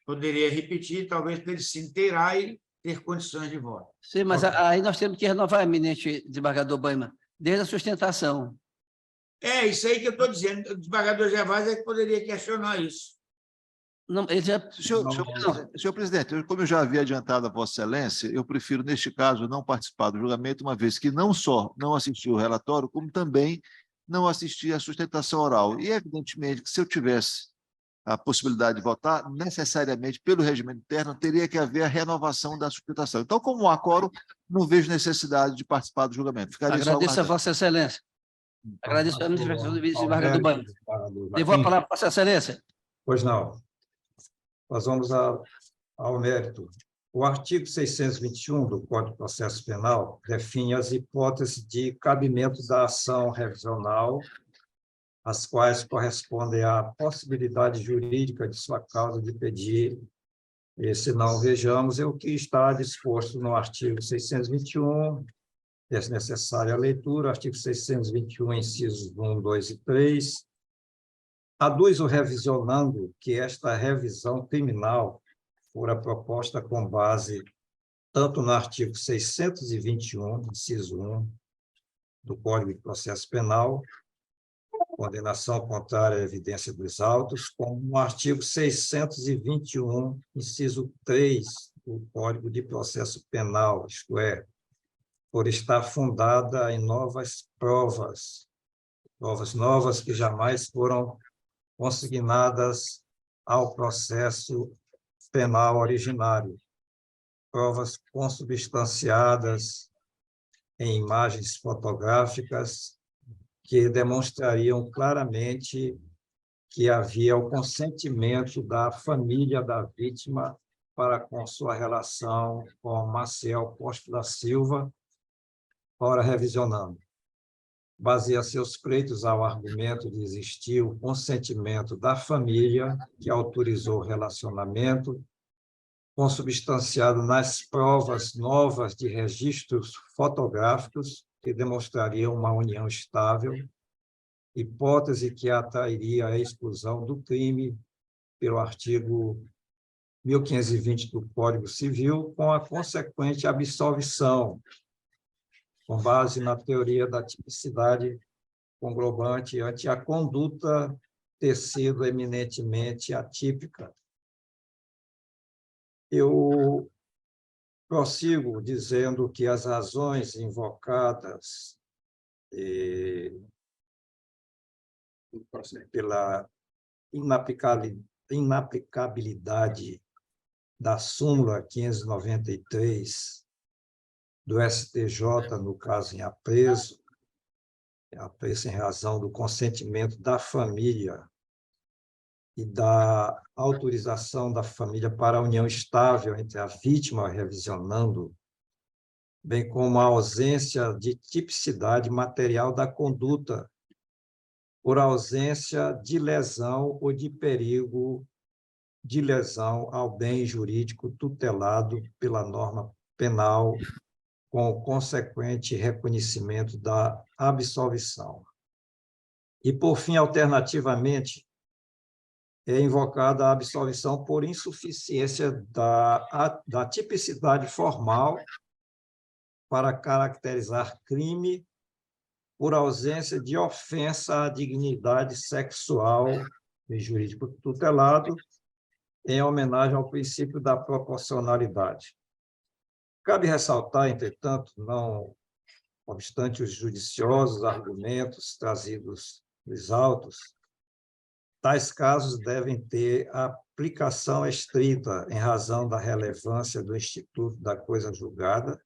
poderia repetir, talvez para ele se inteirar e ter condições de voto. Sim, mas Ok. aí nós temos que renovar, eminente desembargador Baiman, desde a sustentação. É isso aí que eu estou dizendo. O desembargador Gervásio é que poderia questionar isso. Não, ele já... Senhor presidente, como eu já havia adiantado a Vossa Excelência, eu prefiro, neste caso, não participar do julgamento, uma vez que não só não assisti o relatório, como também não assisti à sustentação oral. E, evidentemente, que se eu tivesse a possibilidade de votar, necessariamente, pelo regimento interno, teria que haver a renovação da sustentação. Então, como há quórum, não vejo necessidade de participar do julgamento. Ficaria só Agradeço a aguardando. Vossa Excelência. Agradeço a administração do vice-desembargador Baiman. Devo a palavra para Vossa Excelência. Pois não. Nós vamos ao mérito. O artigo 621 do Código de Processo Penal define as hipóteses de cabimento da ação revisional, as quais correspondem à possibilidade jurídica de sua causa de pedir. E, se não, vejamos o que está disposto no artigo 621, é necessária a leitura, artigo 621, incisos 1, 2 e 3. Aduz o revisionando que esta revisão criminal fora proposta com base tanto no artigo 621, inciso 1, do Código de Processo Penal, condenação contrária à evidência dos autos, como no artigo 621, inciso 3, do Código de Processo Penal, isto é, por estar fundada em novas provas novas que jamais foram consignadas ao processo penal originário, provas consubstanciadas em imagens fotográficas que demonstrariam claramente que havia o consentimento da família da vítima para com sua relação com Maciel Costa da Silva, ora revisionando. Baseia seus pleitos ao argumento de existir o consentimento da família que autorizou o relacionamento, consubstanciado nas provas novas de registros fotográficos que demonstrariam uma união estável, hipótese que atrairia a exclusão do crime pelo artigo 1520 do Código Civil, com a consequente absolvição, com base na teoria da tipicidade conglobante ante a conduta ter sido eminentemente atípica. Eu prossigo dizendo que as razões invocadas pela inaplicabilidade da súmula 593 do STJ, no caso em apreço em razão do consentimento da família e da autorização da família para a união estável entre a vítima revisionando, bem como a ausência de tipicidade material da conduta, por ausência de lesão ou de perigo de lesão ao bem jurídico tutelado pela norma penal, com o consequente reconhecimento da absolvição. E, por fim, alternativamente, é invocada a absolvição por insuficiência da tipicidade formal para caracterizar crime por ausência de ofensa à dignidade sexual e jurídico tutelado, em homenagem ao princípio da proporcionalidade. Cabe ressaltar, entretanto, não obstante os judiciosos argumentos trazidos nos autos, tais casos devem ter aplicação estrita em razão da relevância do instituto da coisa julgada,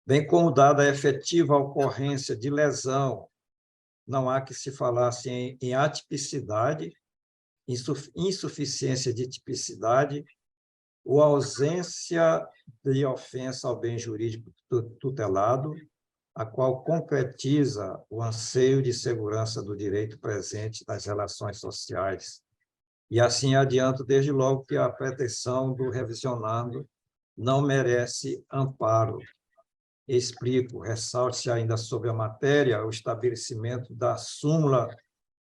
bem como dada a efetiva ocorrência de lesão, não há que se falasse em atipicidade, insuficiência de tipicidade ou ausência de ofensa ao bem jurídico tutelado, a qual concretiza o anseio de segurança do direito presente nas relações sociais. E assim adianto, desde logo, que a pretensão do revisionando não merece amparo. Explico, ressalte-se ainda sobre a matéria o estabelecimento da súmula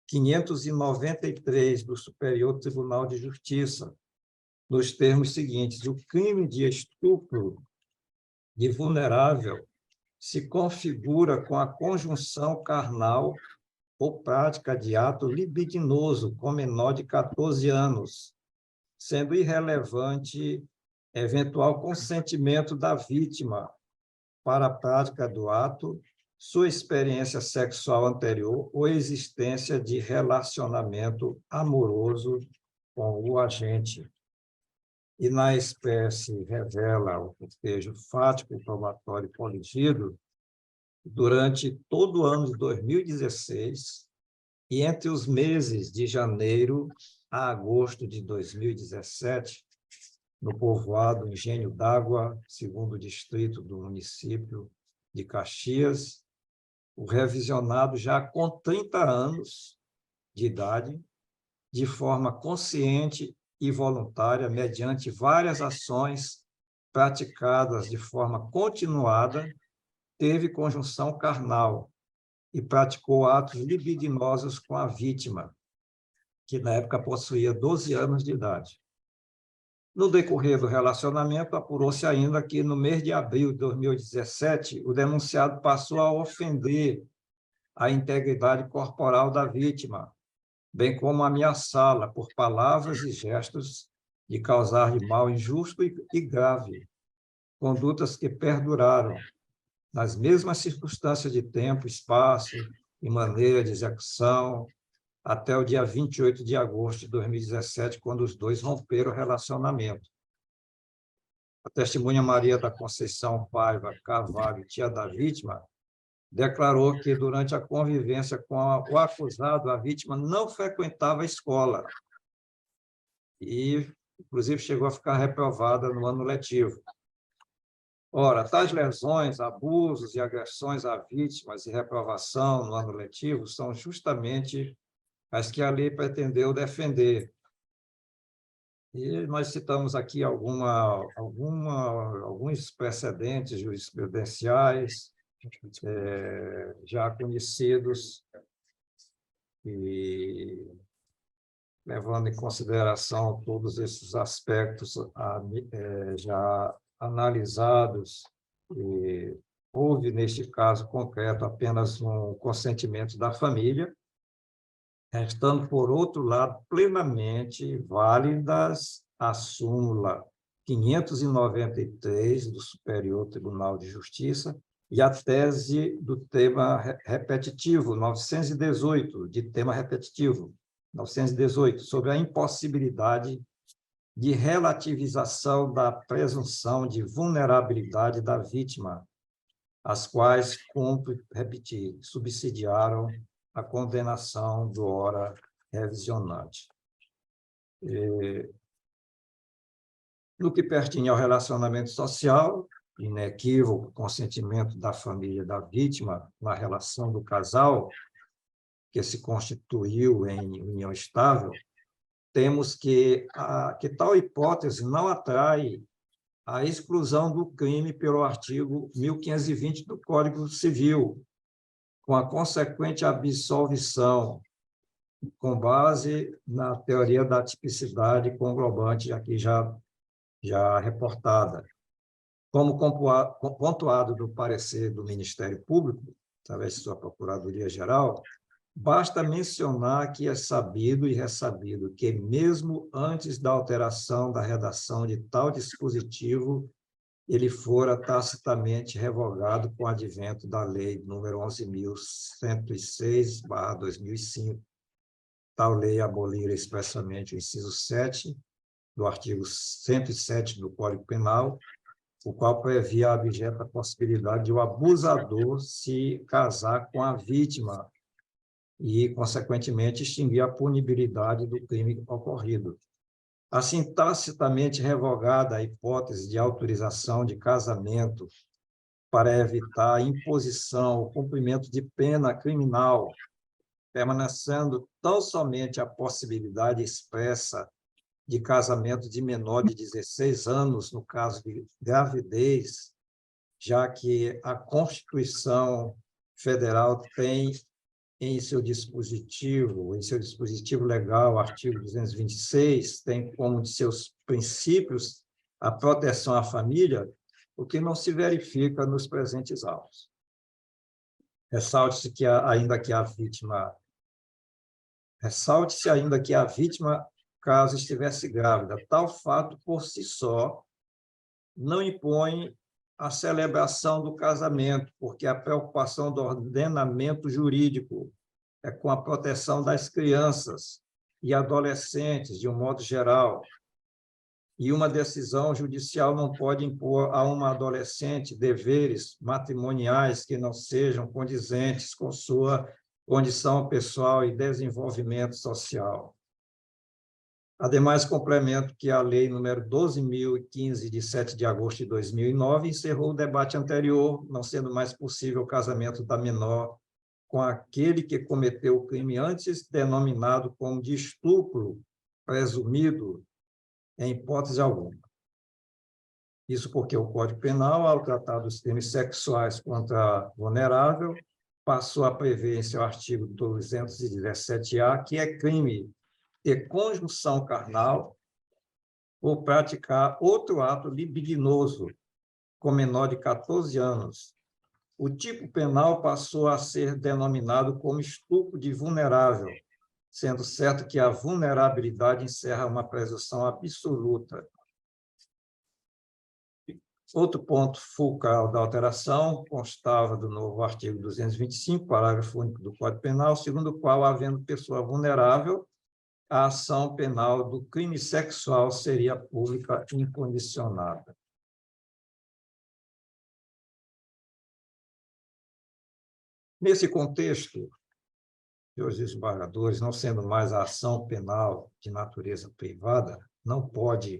593 do Superior Tribunal de Justiça, nos termos seguintes: o crime de estupro de vulnerável se configura com a conjunção carnal ou prática de ato libidinoso com menor de 14 anos, sendo irrelevante eventual consentimento da vítima para a prática do ato, sua experiência sexual anterior ou existência de relacionamento amoroso com o agente. E na espécie revela o cortejo fático, probatório e coligido, durante todo o ano de 2016 e entre os meses de janeiro a agosto de 2017, no povoado Engenho d'Água, segundo distrito do município de Caxias, o revisionado já com 30 anos de idade, de forma consciente e voluntária, mediante várias ações praticadas de forma continuada, teve conjunção carnal e praticou atos libidinosos com a vítima, que na época possuía 12 anos de idade. No decorrer do relacionamento, apurou-se ainda que, no mês de abril de 2017, o denunciado passou a ofender a integridade corporal da vítima, bem como ameaçá-la por palavras e gestos de causar de mal injusto e grave, condutas que perduraram nas mesmas circunstâncias de tempo, espaço e maneira de execução, até o dia 28 de agosto de 2017, quando os dois romperam o relacionamento. A testemunha Maria da Conceição Paiva Carvalho, tia da vítima, declarou que, durante a convivência com o acusado, a vítima não frequentava a escola e, inclusive, chegou a ficar reprovada no ano letivo. Ora, tais lesões, abusos e agressões a vítimas e reprovação no ano letivo são justamente as que a lei pretendeu defender. E nós citamos aqui alguns precedentes jurisprudenciais já conhecidos e, levando em consideração todos esses aspectos já analisados, houve, neste caso concreto, apenas um consentimento da família, restando, por outro lado, plenamente válidas a súmula 593 do Superior Tribunal de Justiça e a tese do tema repetitivo, 918, de tema repetitivo, 918, sobre a impossibilidade de relativização da presunção de vulnerabilidade da vítima, as quais, cumpre repetir, subsidiaram a condenação do ora revisionante. No que pertine ao relacionamento social, inequívoco consentimento da família da vítima na relação do casal, que se constituiu em união estável, temos que tal hipótese não atrai a exclusão do crime pelo artigo 1520 do Código Civil, com a consequente absolvição, com base na teoria da tipicidade conglobante, aqui já reportada. Como pontuado do parecer do Ministério Público, através de sua Procuradoria-Geral, basta mencionar que é sabido e ressabido que, mesmo antes da alteração da redação de tal dispositivo, ele fora tacitamente revogado com o advento da Lei nº 11.106/2005. Tal lei abolira expressamente o inciso 7 do artigo 107 do Código Penal, o qual previa a abjeta possibilidade de o abusador se casar com a vítima e, consequentemente, extinguir a punibilidade do crime ocorrido. Assim, tacitamente revogada a hipótese de autorização de casamento para evitar a imposição ou cumprimento de pena criminal, permanecendo tão somente a possibilidade expressa de casamento de menor de 16 anos, no caso de gravidez, já que a Constituição Federal tem em seu dispositivo legal, artigo 226, tem como de seus princípios a proteção à família, o que não se verifica nos presentes autos. Ressalte-se ainda que a vítima, caso estivesse grávida, tal fato por si só não impõe a celebração do casamento, porque a preocupação do ordenamento jurídico é com a proteção das crianças e adolescentes, de um modo geral. E uma decisão judicial não pode impor a uma adolescente deveres matrimoniais que não sejam condizentes com sua condição pessoal e desenvolvimento social. Ademais, complemento que a Lei nº 12.015, de 7 de agosto de 2009, encerrou o debate anterior, não sendo mais possível o casamento da menor com aquele que cometeu o crime antes denominado como de estupro presumido, em hipótese alguma. Isso porque o Código Penal, ao tratar dos crimes sexuais contra a vulnerável, passou a prever em seu artigo 217-A que é crime ter conjunção carnal ou praticar outro ato libidinoso com menor de 14 anos. O tipo penal passou a ser denominado como estupro de vulnerável, sendo certo que a vulnerabilidade encerra uma presunção absoluta. Outro ponto fulcral da alteração constava do novo artigo 225, parágrafo único do Código Penal, segundo o qual, havendo pessoa vulnerável, a ação penal do crime sexual seria pública e incondicionada. Nesse contexto, senhores desembargadores, não sendo mais a ação penal de natureza privada, não pode,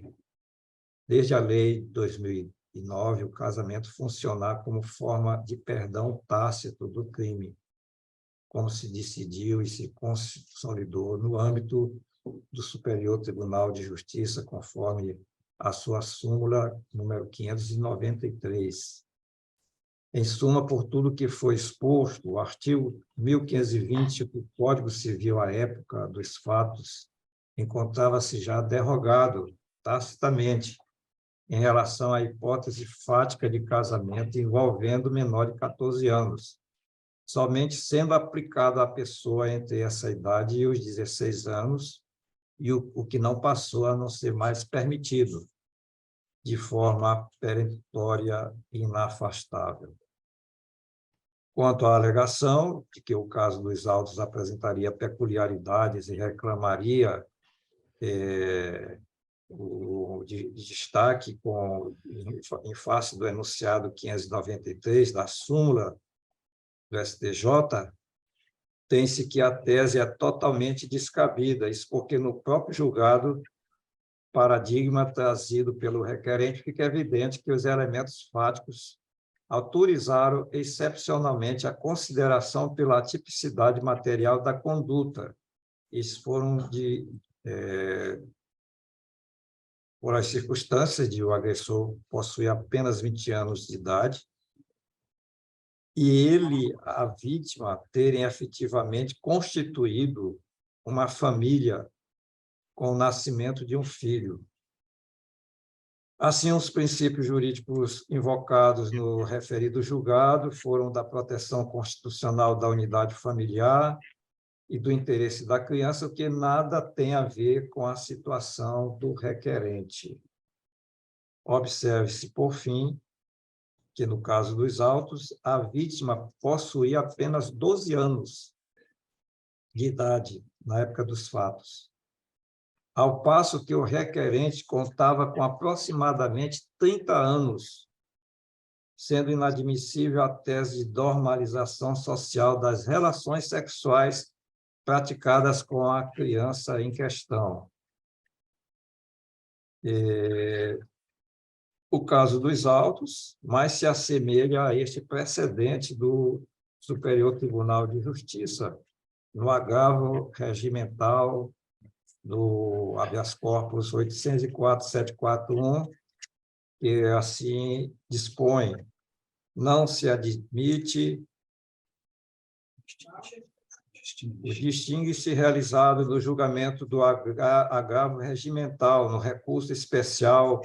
desde a Lei de 2009, o casamento funcionar como forma de perdão tácito do crime, como se decidiu e se consolidou no âmbito do Superior Tribunal de Justiça, conforme a sua súmula número 593. Em suma, por tudo que foi exposto, o artigo 1520 do Código Civil, à época dos fatos, encontrava-se já derrogado tacitamente em relação à hipótese fática de casamento envolvendo menor de 14 anos, somente sendo aplicado à pessoa entre essa idade e os 16 anos, e o que não passou a não ser mais permitido, de forma perentória e inafastável. Quanto à alegação de que o caso dos autos apresentaria peculiaridades e reclamaria de destaque em face do enunciado 593 da súmula do STJ, tem-se que a tese é totalmente descabida, isso porque no próprio julgado, paradigma trazido pelo requerente, fica evidente que os elementos fáticos autorizaram excepcionalmente a consideração pela tipicidade material da conduta. Isso por as circunstâncias de o agressor possuir apenas 20 anos de idade e ele, a vítima, terem efetivamente constituído uma família com o nascimento de um filho. Assim, os princípios jurídicos invocados no referido julgado foram da proteção constitucional da unidade familiar e do interesse da criança, o que nada tem a ver com a situação do requerente. Observe-se, por fim, que, no caso dos autos, a vítima possuía apenas 12 anos de idade na época dos fatos, ao passo que o requerente contava com aproximadamente 30 anos, sendo inadmissível a tese de normalização social das relações sexuais praticadas com a criança em questão. O caso dos autos mais se assemelha a este precedente do Superior Tribunal de Justiça, no agravo regimental do habeas corpus 804.741, que assim dispõe: não se admite distingue-se realizado no julgamento do agravo regimental, no recurso especial,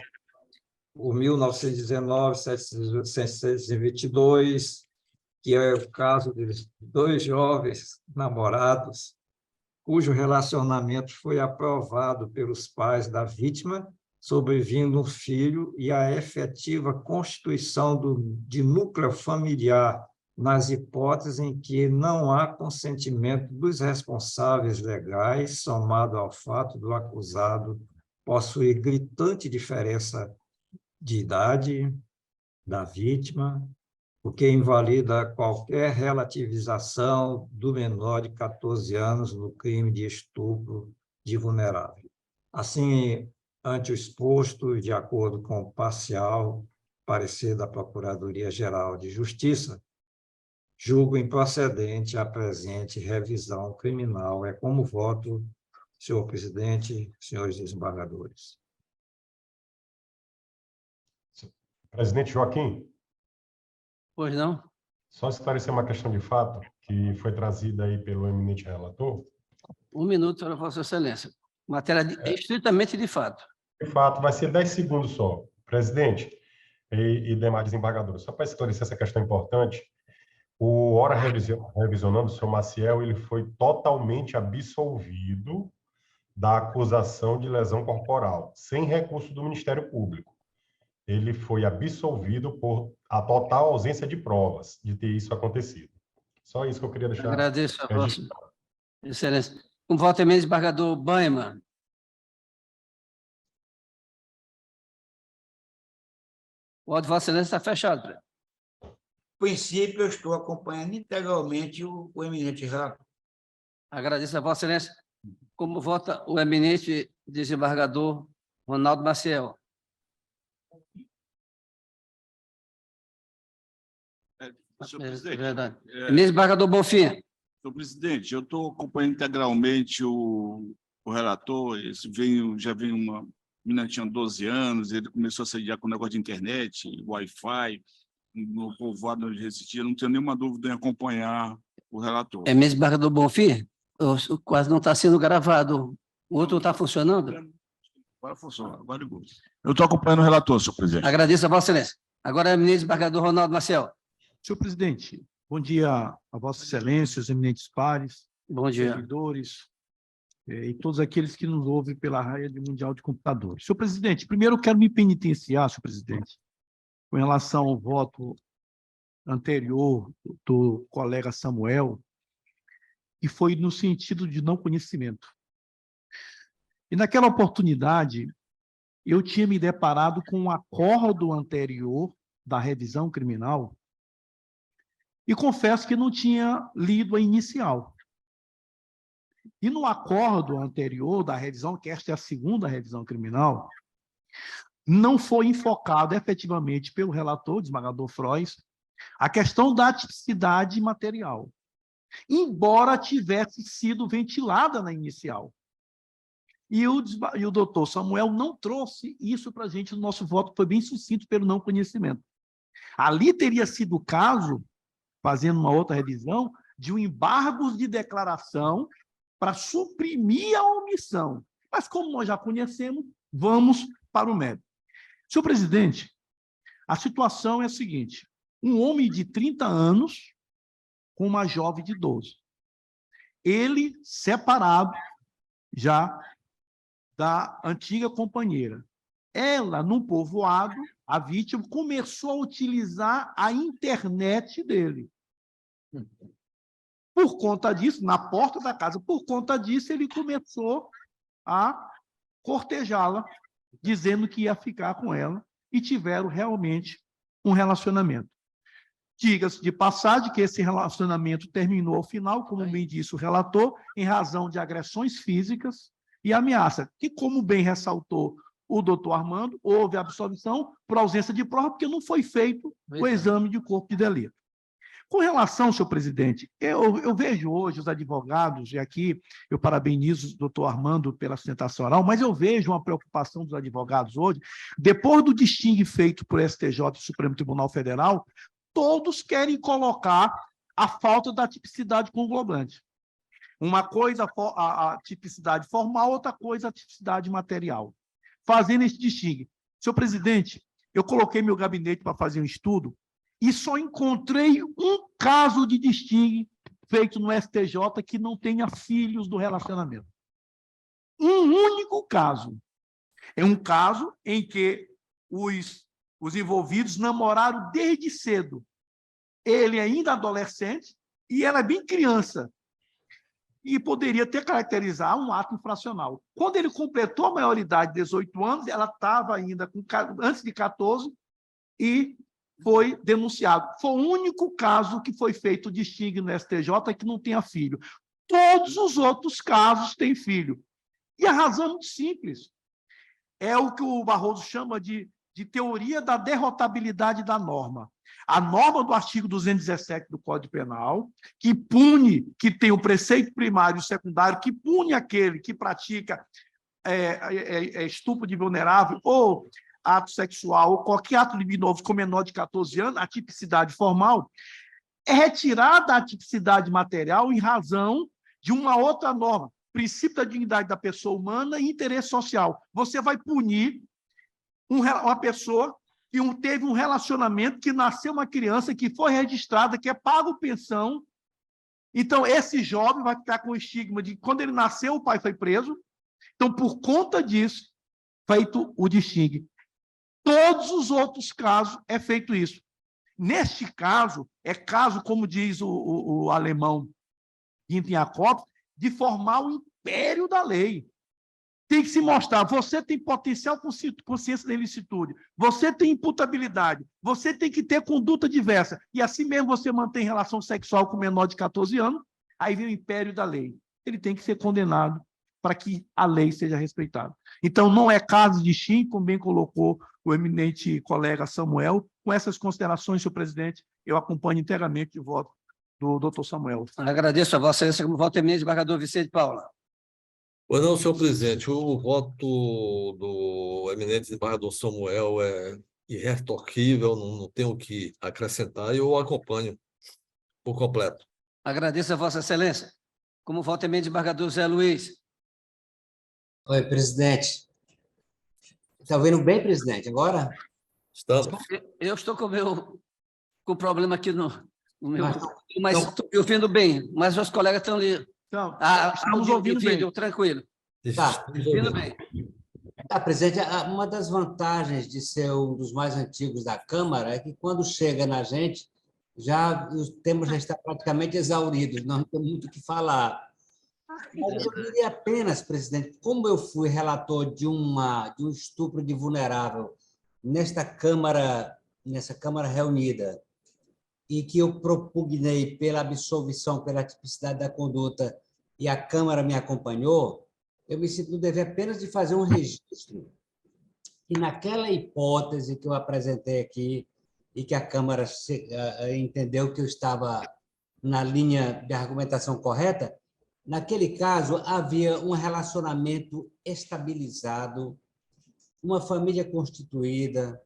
o 1919-722, que é o caso de 2 jovens namorados, cujo relacionamento foi aprovado pelos pais da vítima, sobrevindo um filho, e a efetiva constituição de núcleo familiar nas hipóteses em que não há consentimento dos responsáveis legais, somado ao fato do acusado possuir gritante diferença de idade da vítima, o que invalida qualquer relativização do menor de 14 anos no crime de estupro de vulnerável. Assim, ante o exposto e de acordo com o parcial parecer da Procuradoria-Geral de Justiça, julgo improcedente a presente revisão criminal. É como voto, senhor presidente, senhores desembargadores. Presidente Joaquim, Pois não? só esclarecer uma questão de fato que foi trazida aí pelo eminente relator. 1 minuto para Vossa Excelência. Matéria estritamente de fato. De fato, vai ser 10 segundos só. Presidente e demais desembargadores, só para esclarecer essa questão importante, o ora revisionando, o senhor Maciel, ele foi totalmente absolvido da acusação de lesão corporal, sem recurso do Ministério Público. Ele foi absolvido por a total ausência de provas de ter isso acontecido. Só isso que eu queria deixar. Agradeço a Vossa Excelência. Com voto eminente desembargador Banheima. O voto de Vossa Excelência está fechado. No princípio, eu estou acompanhando integralmente o eminente relator. Agradeço a Vossa Excelência. Como vota o eminente desembargador Ronaldo Maciel? Senhor presidente, Verdade. Eminente desembargador Bonfim. senhor presidente, eu estou acompanhando integralmente o relator. Já vem uma menina tinha 12 anos, ele começou a sediar com o negócio de internet, Wi-Fi, no povoado onde residia. Não tenho nenhuma dúvida em acompanhar o relator. Eminente desembargador Bonfim, quase não está sendo gravado. O outro não está funcionando? Agora funciona, agora ligou. Eu estou acompanhando o relator, senhor presidente. Agradeço a Vossa Excelência. Agora, eminente desembargador Ronaldo Maciel. Senhor presidente, bom dia a Vossa Excelência, os eminentes pares, Bom dia. servidores e todos aqueles que nos ouvem pela Rede Mundial de Computadores. Senhor presidente, primeiro eu quero me penitenciar, senhor presidente, com relação ao voto anterior do colega Samuel, que foi no sentido de não conhecimento. E naquela oportunidade, eu tinha me deparado com um acordo anterior da revisão criminal e confesso que não tinha lido a inicial. E no acordo anterior da revisão, que esta é a segunda revisão criminal, não foi enfocado efetivamente pelo relator, o desembargador Frois, a questão da tipicidade material, embora tivesse sido ventilada na inicial. E o doutor Samuel não trouxe isso para a gente no nosso voto, foi bem sucinto pelo não conhecimento. Ali teria sido o caso, fazendo uma outra revisão, de um embargo de declaração para suprimir a omissão. Mas, como nós já conhecemos, vamos para o mérito. Senhor presidente, a situação é a seguinte: um homem de 30 anos com uma jovem de 12. Ele separado já da antiga companheira. Ela, no povoado, a vítima, começou a utilizar a internet dele. Por conta disso, na porta da casa, por conta disso, ele começou a cortejá-la, dizendo que ia ficar com ela, e tiveram realmente um relacionamento. Diga-se de passagem que esse relacionamento terminou ao final, como bem disse o relator, em razão de agressões físicas e ameaça, que, como bem ressaltou o doutor Armando, houve absolvição por ausência de prova, porque não foi feito o exame de corpo de delito. Com relação, senhor presidente, eu vejo hoje os advogados, e aqui eu parabenizo o doutor Armando pela sustentação oral, mas eu vejo uma preocupação dos advogados hoje, depois do distingue feito por STJ e Supremo Tribunal Federal, todos querem colocar a falta da tipicidade conglobante. Uma coisa a tipicidade formal, outra coisa a tipicidade material. Fazendo esse distingue. Senhor presidente, eu coloquei meu gabinete para fazer um estudo e só encontrei um caso de distingue feito no STJ que não tenha filhos do relacionamento. Um único caso. É um caso em que os envolvidos namoraram desde cedo. Ele ainda adolescente e ela bem criança. E poderia ter caracterizar um ato infracional. Quando ele completou a maioridade de 18 anos, ela estava ainda antes de 14 e foi denunciado. Foi o único caso que foi feito o distingue no STJ que não tenha filho. Todos os outros casos têm filho. E a razão é muito simples. É o que o Barroso chama de teoria da derrotabilidade da norma. A norma do artigo 217 do Código Penal, que pune, que tem o preceito primário e o secundário, que pune aquele que pratica estupro de vulnerável ou ato sexual ou qualquer ato liminoso com menor de 14 anos, a tipicidade formal, é retirada a tipicidade material em razão de uma outra norma, princípio da dignidade da pessoa humana e interesse social. Você vai punir uma pessoa que teve um relacionamento, que nasceu uma criança, que foi registrada, que é pago pensão. Então, esse jovem vai ficar com o estigma de que, quando ele nasceu, o pai foi preso. Então, por conta disso, feito o distingue. Todos os outros casos é feito isso. Neste caso, é caso, como diz o alemão Guinten Jacob, de formar o império da lei. Tem que se mostrar, você tem potencial consciência da ilicitude, você tem imputabilidade, você tem que ter conduta diversa, e assim mesmo você mantém relação sexual com menor de 14 anos, aí vem o império da lei. Ele tem que ser condenado para que a lei seja respeitada. Então, não é caso de Chim, como bem colocou o eminente colega Samuel. Com essas considerações, senhor presidente, eu acompanho inteiramente o voto do doutor Samuel. Agradeço a Vossa Excelência como voto eminente, desembargador Vicente Paula. Pois não, senhor presidente, o voto do eminente desembargador Samuel é irretocável, não tenho o que acrescentar, e eu acompanho por completo. Agradeço a Vossa Excelência. Como voto eminente, desembargador Zé Luiz. Oi, presidente. Está ouvindo bem, presidente, agora? Estamos. Eu estou com problema aqui no meu... Mas estou ouvindo bem, mas os colegas estão ali. Então, estamos ouvindo bem. Tranquilo. Tá. Ouvindo bem. Tá, presidente, uma das vantagens de ser um dos mais antigos da Câmara é que, quando chega na gente, os temas já estão praticamente exauridos, não tem muito o que falar. Mas eu diria apenas, presidente, como eu fui relator de um estupro de vulnerável nessa Câmara reunida, e que eu propugnei pela absolvição, pela tipicidade da conduta, e a Câmara me acompanhou, eu me sinto no dever apenas de fazer um registro. E naquela hipótese que eu apresentei aqui, e que a Câmara entendeu que eu estava na linha de argumentação correta, naquele caso havia um relacionamento estabilizado, uma família constituída,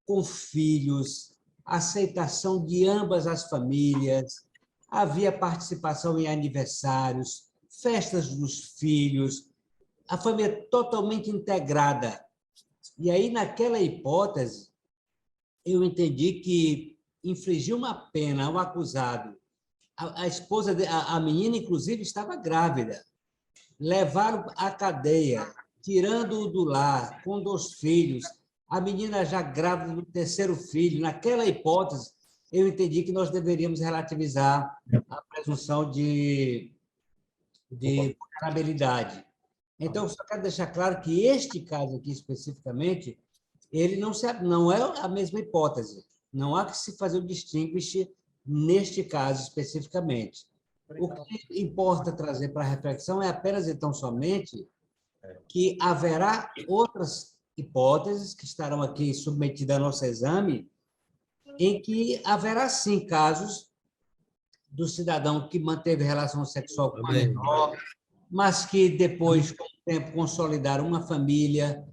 com filhos, aceitação de ambas as famílias, havia participação em aniversários, festas dos filhos, a família totalmente integrada. E aí, naquela hipótese, eu entendi que infligir uma pena ao acusado, a esposa, a menina, inclusive, estava grávida, levaram à cadeia, tirando-o do lar, com 2 filhos, a menina já grávida do 3º filho. Naquela hipótese, eu entendi que nós deveríamos relativizar a presunção de vulnerabilidade. Então, eu só quero deixar claro que este caso aqui, especificamente, ele não é a mesma hipótese. Não há que se fazer o distinguish neste caso, especificamente. O que importa trazer para a reflexão é apenas, então, somente que haverá outras hipóteses que estarão aqui submetidas ao nosso exame, em que haverá, sim, casos do cidadão que manteve relação sexual com a menor, mas que depois, com o tempo, consolidaram uma família,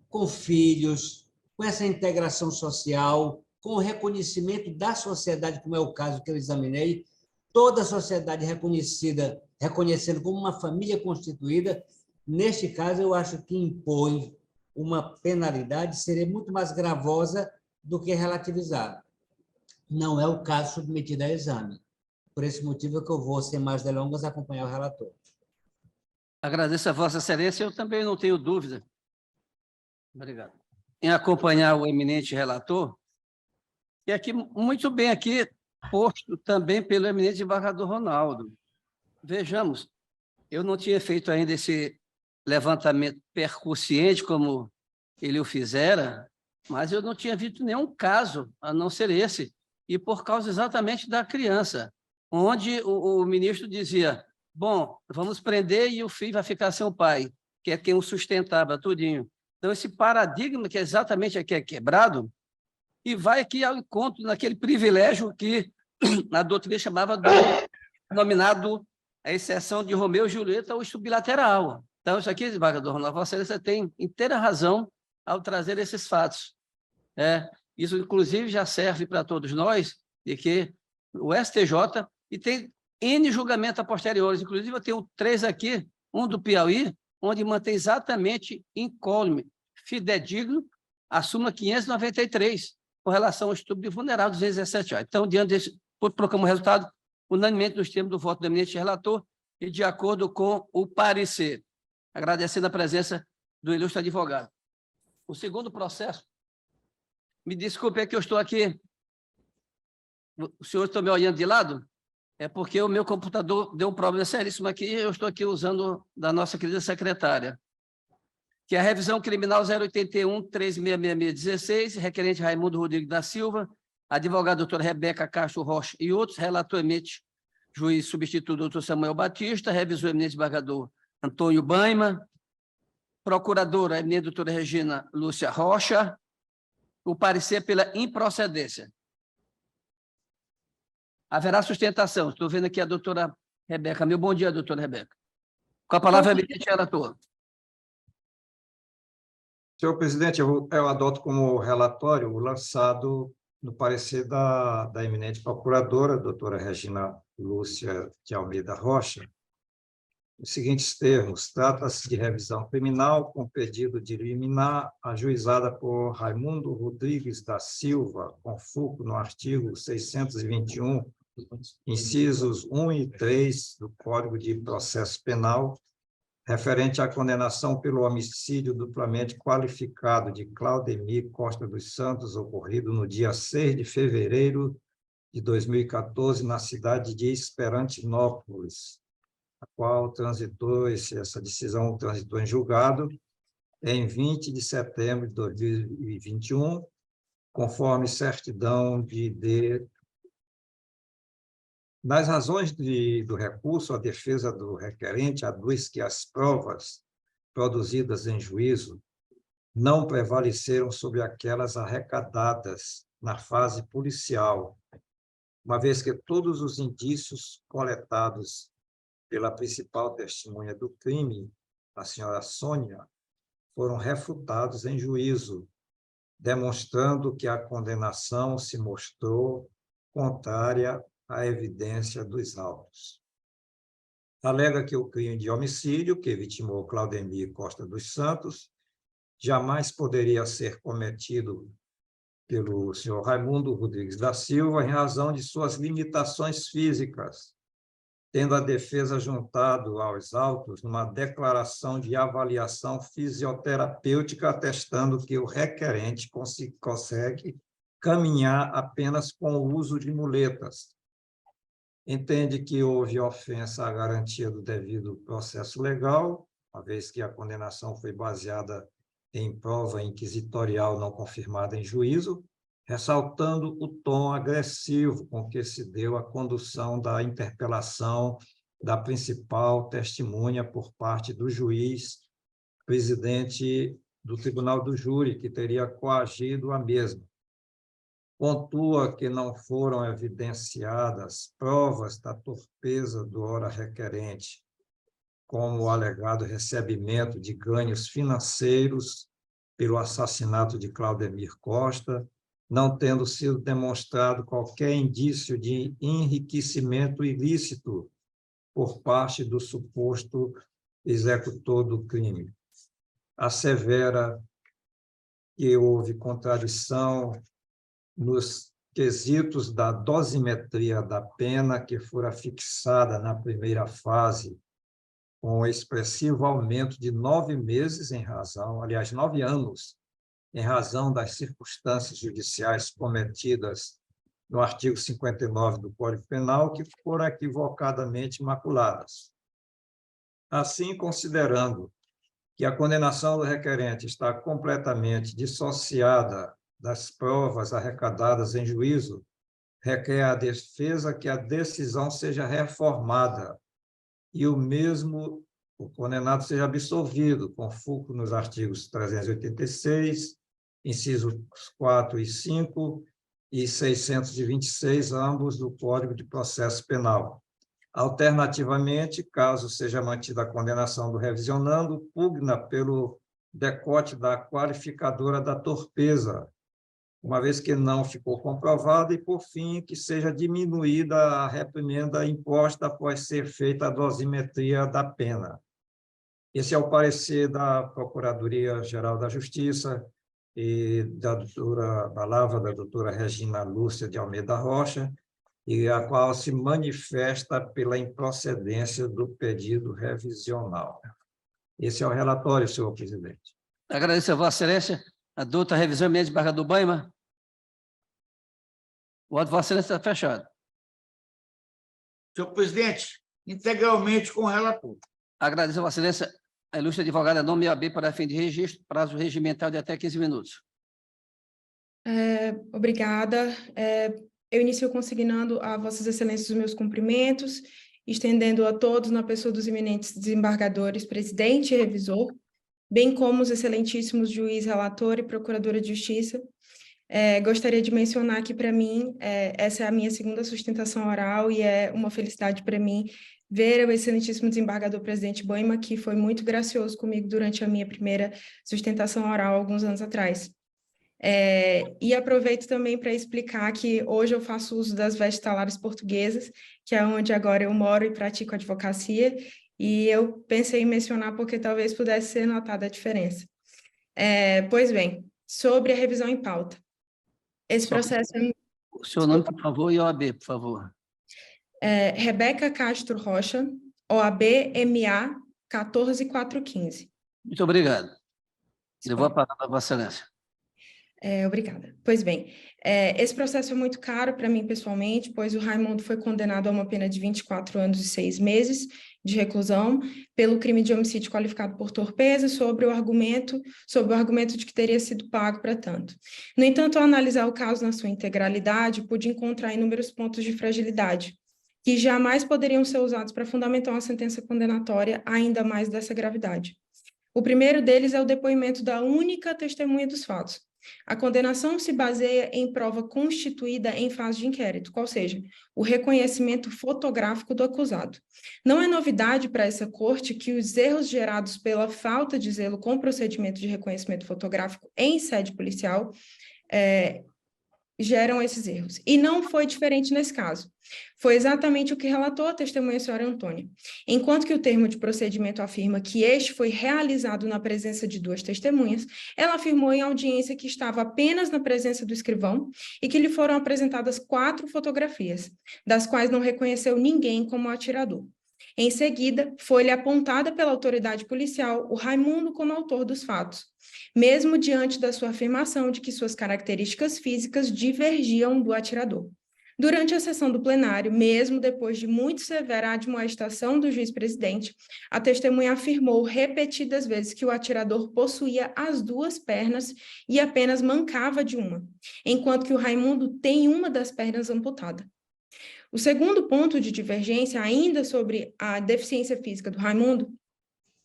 com filhos, com essa integração social, com o reconhecimento da sociedade, como é o caso que eu examinei, toda a sociedade reconhecida reconhecendo como uma família constituída. Neste caso, eu acho que impõe uma penalidade seria muito mais gravosa do que relativizar. Não é o caso submetido a exame. Por esse motivo é que eu vou, sem mais delongas, acompanhar o relator. Agradeço a Vossa Excelência, eu também não tenho dúvida. Obrigado. Em acompanhar o eminente relator, e aqui, muito bem aqui, posto também pelo eminente desembargador Ronaldo. Vejamos, eu não tinha feito ainda esse levantamento percussiente, como ele o fizera, mas eu não tinha visto nenhum caso, a não ser esse, e por causa exatamente da criança, onde o ministro dizia, bom, vamos prender e o filho vai ficar sem o pai, que é quem o sustentava, tudinho. Então, esse paradigma que exatamente aqui é quebrado, e vai aqui ao encontro naquele privilégio que a doutrina chamava do denominado a exceção de Romeu e Julieta ou sublateral. Então, isso aqui, desembargador Ronaldo, Vossa Excelência tem inteira razão ao trazer esses fatos. Isso, inclusive, já serve para todos nós, de que o STJ, e tem N julgamentos a posteriores, inclusive eu tenho 3 aqui, um do Piauí, onde mantém exatamente incólume, fidedigno, a súmula 593, com relação ao estupro de vulnerável 217A. Então, diante desse, proclamo o resultado, unanimemente nos termos do voto do eminente relator e de acordo com o parecer. Agradecendo a presença do ilustre advogado. O segundo processo, me desculpe, é que eu estou aqui, o senhor está me olhando de lado? É porque o meu computador deu um problema seríssimo aqui, eu estou aqui usando da nossa querida secretária, que é a revisão criminal 081-36616, requerente Raimundo Rodrigues da Silva, advogada doutora Rebeca Castro Rocha e outros, relator eminente juiz substituto doutor Samuel Batista, revisor eminente desembargador Antônio Baima, procuradora eminente doutora Regina Lúcia Rocha, o parecer pela improcedência. Haverá sustentação. Estou vendo aqui a doutora Rebeca. Meu bom dia, doutora Rebeca. Com a palavra, eminente relator. Senhor presidente, eu adoto como relatório o lançado no parecer da eminente procuradora, doutora Regina Lúcia de Almeida Rocha, nos seguintes termos: trata-se de revisão criminal com pedido de liminar ajuizada por Raimundo Rodrigues da Silva, com fulcro no artigo 621, incisos 1 e 3 do Código de Processo Penal, referente à condenação pelo homicídio duplamente qualificado de Claudemir Costa dos Santos, ocorrido no dia 6 de fevereiro de 2014, na cidade de Esperantinópolis, a qual essa decisão transitou em julgado em 20 de setembro de 2021, conforme certidão Nas razões do recurso, a defesa do requerente aduz que as provas produzidas em juízo não prevaleceram sobre aquelas arrecadadas na fase policial, uma vez que todos os indícios coletados pela principal testemunha do crime, a senhora Sônia, foram refutados em juízo, demonstrando que a condenação se mostrou contrária à evidência dos autos. Alega que o crime de homicídio que vitimou Claudemir Costa dos Santos jamais poderia ser cometido pelo senhor Raimundo Rodrigues da Silva em razão de suas limitações físicas, tendo a defesa juntado aos autos numa declaração de avaliação fisioterapêutica atestando que o requerente consegue caminhar apenas com o uso de muletas. Entende que houve ofensa à garantia do devido processo legal, uma vez que a condenação foi baseada em prova inquisitorial não confirmada em juízo, ressaltando o tom agressivo com que se deu a condução da interpelação da principal testemunha por parte do juiz, presidente do Tribunal do Júri, que teria coagido a mesma. Pontua que não foram evidenciadas provas da torpeza do ora requerente, como o alegado recebimento de ganhos financeiros pelo assassinato de Claudemir Costa, não tendo sido demonstrado qualquer indício de enriquecimento ilícito por parte do suposto executor do crime. Assevera que houve contradição nos quesitos da dosimetria da pena, que fora fixada na primeira fase, com expressivo aumento de 9 meses em razão, aliás, 9 anos, em razão das circunstâncias judiciais cometidas no artigo 59 do Código Penal, que foram equivocadamente maculadas. Assim, considerando que a condenação do requerente está completamente dissociada das provas arrecadadas em juízo, requer a defesa que a decisão seja reformada e o condenado seja absolvido, com fulcro nos artigos 386, incisos 4 e 5, e 626, ambos do Código de Processo Penal. Alternativamente, caso seja mantida a condenação do revisionando, pugna pelo decote da qualificadora da torpeza, uma vez que não ficou comprovado, e, por fim, que seja diminuída a reprimenda imposta após ser feita a dosimetria da pena. Esse é o parecer da Procuradoria-Geral da Justiça e da palavra da doutora Regina Lúcia de Almeida Rocha, e a qual se manifesta pela improcedência do pedido revisional. Esse é o relatório, senhor presidente. Agradeço a Vossa Excelência. Adota a revisão eminente desembargador Baima. O voto de Vossa Excelência está fechado. Senhor presidente, integralmente com o relator. Agradeço a Vossa Excelência a ilustre advogada nome OAB para fim de registro, prazo regimental de até 15 minutos. Obrigada. Eu inicio consignando a Vossas Excelências os meus cumprimentos, estendendo a todos na pessoa dos eminentes desembargadores, presidente e revisor, bem como os excelentíssimos juiz, relator e procuradora de justiça. Gostaria de mencionar que, para mim, essa é a minha segunda sustentação oral e é uma felicidade para mim ver o excelentíssimo desembargador presidente Baima, que foi muito gracioso comigo durante a minha primeira sustentação oral, alguns anos atrás. E aproveito também para explicar que hoje eu faço uso das vestes talares portuguesas, que é onde agora eu moro e pratico advocacia, e eu pensei em mencionar porque talvez pudesse ser notada a diferença. Pois bem, sobre a revisão em pauta. Esse processo... O seu nome, por favor, e OAB, por favor. Rebeca Castro Rocha, OAB MA 14415. Muito obrigado. Levou a palavra a Vossa Excelência. Obrigada. Pois bem, esse processo é muito caro para mim pessoalmente, pois o Raimundo foi condenado a uma pena de 24 anos e 6 meses de reclusão pelo crime de homicídio qualificado por torpeza, sob o argumento de que teria sido pago para tanto. No entanto, ao analisar o caso na sua integralidade, pude encontrar inúmeros pontos de fragilidade, que jamais poderiam ser usados para fundamentar uma sentença condenatória ainda mais dessa gravidade. O primeiro deles é o depoimento da única testemunha dos fatos. A condenação se baseia em prova constituída em fase de inquérito, qual seja, o reconhecimento fotográfico do acusado. Não é novidade para essa corte que os erros gerados pela falta de zelo com o procedimento de reconhecimento fotográfico em sede policial geram esses erros. E não foi diferente nesse caso. Foi exatamente o que relatou a testemunha senhora Antônia. Enquanto que o termo de procedimento afirma que este foi realizado na presença de 2 testemunhas, ela afirmou em audiência que estava apenas na presença do escrivão e que lhe foram apresentadas 4 fotografias, das quais não reconheceu ninguém como atirador. Em seguida, foi-lhe apontada pela autoridade policial o Raimundo como autor dos fatos, mesmo diante da sua afirmação de que suas características físicas divergiam do atirador. Durante a sessão do plenário, mesmo depois de muito severa admoestação do juiz-presidente, a testemunha afirmou repetidas vezes que o atirador possuía as 2 pernas e apenas mancava de uma, enquanto que o Raimundo tem uma das pernas amputada. O segundo ponto de divergência, ainda sobre a deficiência física do Raimundo,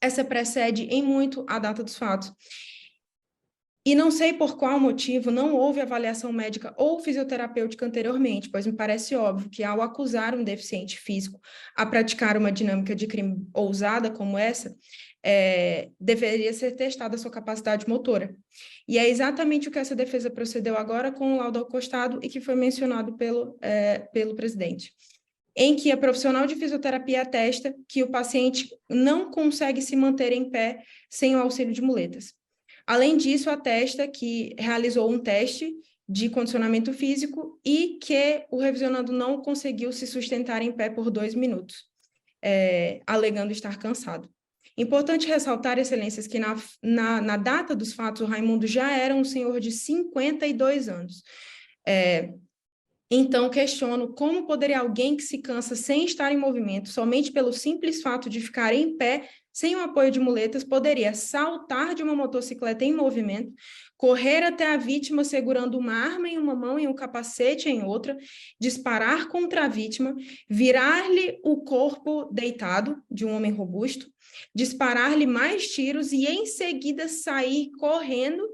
essa precede em muito a data dos fatos. E não sei por qual motivo não houve avaliação médica ou fisioterapêutica anteriormente, pois me parece óbvio que ao acusar um deficiente físico a praticar uma dinâmica de crime ousada como essa, deveria ser testada a sua capacidade motora. E é exatamente o que essa defesa procedeu agora com o laudo acostado e que foi mencionado pelo presidente. em que a profissional de fisioterapia atesta que o paciente não consegue se manter em pé sem o auxílio de muletas. Além disso, atesta que realizou um teste de condicionamento físico e que o revisionando não conseguiu se sustentar em pé por 2 minutos, alegando estar cansado. Importante ressaltar, excelências, que na data dos fatos, o Raimundo já era um senhor de 52 anos. Então, questiono como poderia alguém que se cansa sem estar em movimento, somente pelo simples fato de ficar em pé, sem o apoio de muletas, poderia saltar de uma motocicleta em movimento, correr até a vítima segurando uma arma em uma mão e um capacete em outra, disparar contra a vítima, virar-lhe o corpo deitado, de um homem robusto, disparar-lhe mais tiros e, em seguida, sair correndo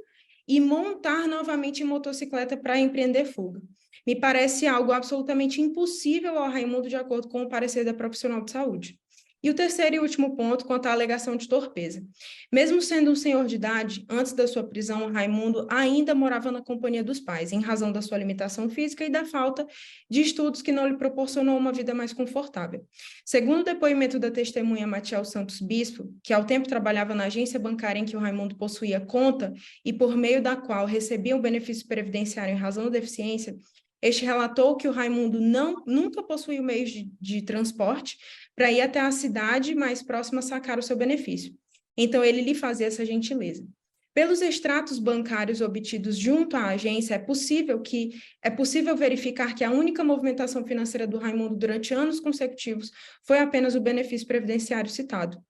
e montar novamente em motocicleta para empreender fuga. Me parece algo absolutamente impossível ao Raimundo, de acordo com o parecer da profissional de saúde. E o terceiro e último ponto, quanto à alegação de torpeza. Mesmo sendo um senhor de idade, antes da sua prisão, Raimundo ainda morava na companhia dos pais, em razão da sua limitação física e da falta de estudos que não lhe proporcionou uma vida mais confortável. Segundo o depoimento da testemunha Matiel Santos Bispo, que ao tempo trabalhava na agência bancária em que o Raimundo possuía conta e por meio da qual recebia o benefício previdenciário em razão da deficiência, este relatou que o Raimundo nunca possuiu meios de transporte para ir até a cidade mais próxima sacar o seu benefício. Então, ele lhe fazia essa gentileza. Pelos extratos bancários obtidos junto à agência, é possível verificar que a única movimentação financeira do Raimundo durante anos consecutivos foi apenas o benefício previdenciário citado.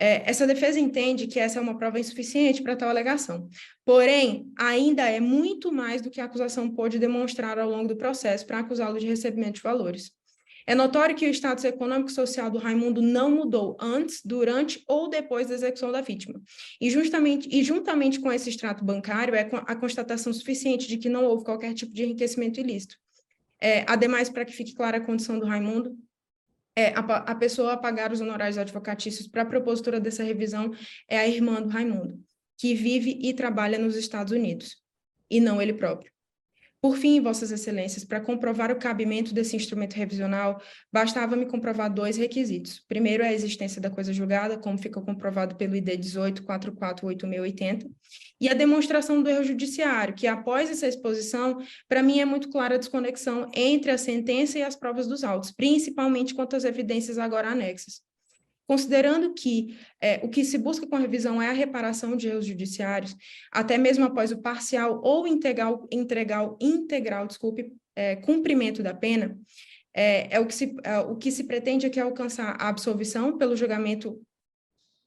Essa defesa entende que essa é uma prova insuficiente para tal alegação. Porém, ainda é muito mais do que a acusação pôde demonstrar ao longo do processo para acusá-lo de recebimento de valores. É notório que o status econômico e social do Raimundo não mudou antes, durante ou depois da execução da vítima. E juntamente com esse extrato bancário, é a constatação suficiente de que não houve qualquer tipo de enriquecimento ilícito. Ademais, para que fique clara a condição do Raimundo, a pessoa a pagar os honorários advocatícios para a propositura dessa revisão é a irmã do Raimundo, que vive e trabalha nos Estados Unidos, e não ele próprio. Por fim, Vossas Excelências, para comprovar o cabimento desse instrumento revisional, bastava-me comprovar 2 requisitos. Primeiro, a existência da coisa julgada, como fica comprovado pelo ID 18.448680, e a demonstração do erro judiciário, que após essa exposição, para mim é muito clara a desconexão entre a sentença e as provas dos autos, principalmente quanto às evidências agora anexas. Considerando que o que se busca com a revisão é a reparação de erros judiciários, até mesmo após o parcial ou integral cumprimento da pena, o que se pretende aqui é alcançar a absolvição pelo julgamento,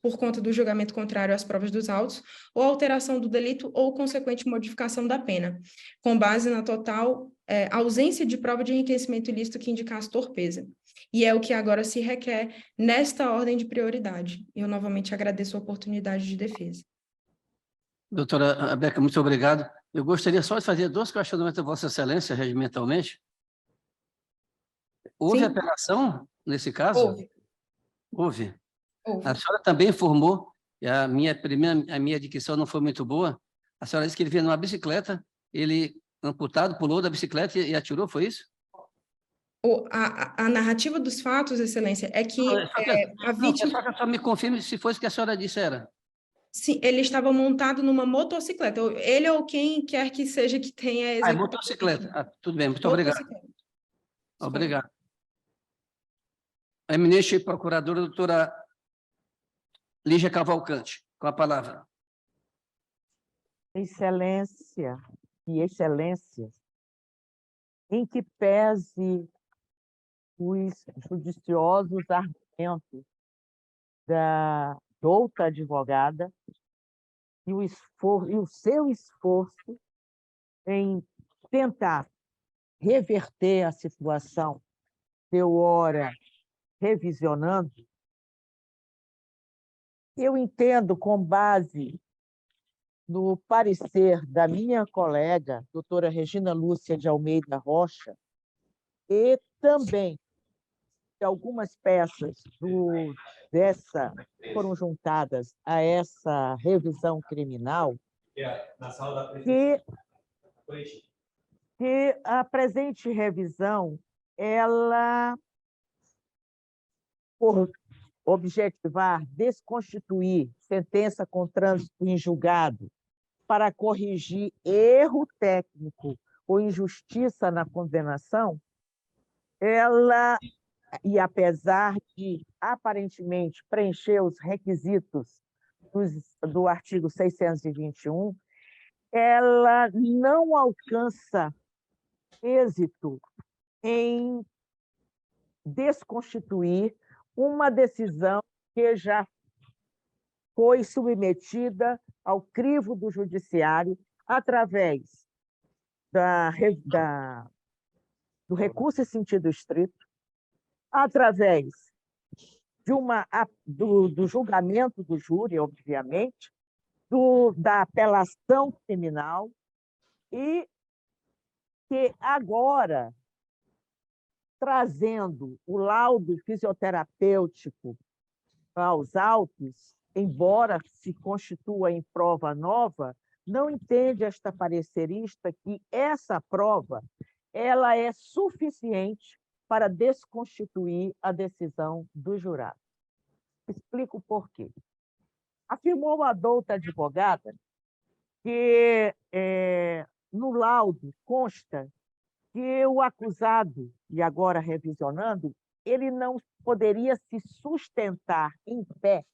por conta do julgamento contrário às provas dos autos, ou alteração do delito ou consequente modificação da pena, com base na total ausência de prova de enriquecimento ilícito que indicasse torpeza. E é o que agora se requer nesta ordem de prioridade. Eu novamente agradeço a oportunidade de defesa. Doutora Beca, muito obrigado. Eu gostaria só de fazer 2 questionamentos a Vossa Excelência, regimentalmente. Houve Sim. apelação nesse caso? Houve. A senhora também informou, e a minha dicção não foi muito boa, a senhora disse que ele vinha numa bicicleta, ele, amputado, pulou da bicicleta e atirou, foi isso? A narrativa dos fatos, Excelência, é que a vítima... Só que a senhora me confirme se foi isso que a senhora disse, era. Sim, ele estava montado numa motocicleta. Ele ou quem quer que seja que tenha executado. Motocicleta. Tudo bem, muito obrigado. Obrigado. A eminente procuradora, doutora Lígia Cavalcante, com a palavra. Excelência e excelências, em que pese os judiciosos argumentos da douta advogada e o seu esforço em tentar reverter a situação deu hora revisionando, eu entendo, com base no parecer da minha colega, doutora Regina Lúcia de Almeida Rocha, e também de algumas peças foram juntadas a essa revisão criminal, que a presente revisão ela por objetivar desconstituir sentença com trânsito em julgado para corrigir erro técnico ou injustiça na condenação, ela, e apesar de aparentemente preencher os requisitos do artigo 621, ela não alcança êxito em desconstituir uma decisão que já foi submetida ao crivo do judiciário através do recurso em sentido estrito, através do julgamento do júri, obviamente, da apelação criminal, e que agora, trazendo o laudo fisioterapêutico aos autos, embora se constitua em prova nova, não entende esta parecerista que essa prova ela é suficiente para desconstituir a decisão do jurado. Explico por quê. Afirmou a douta advogada que no laudo consta que o acusado, e agora revisionando, ele não poderia se sustentar em pé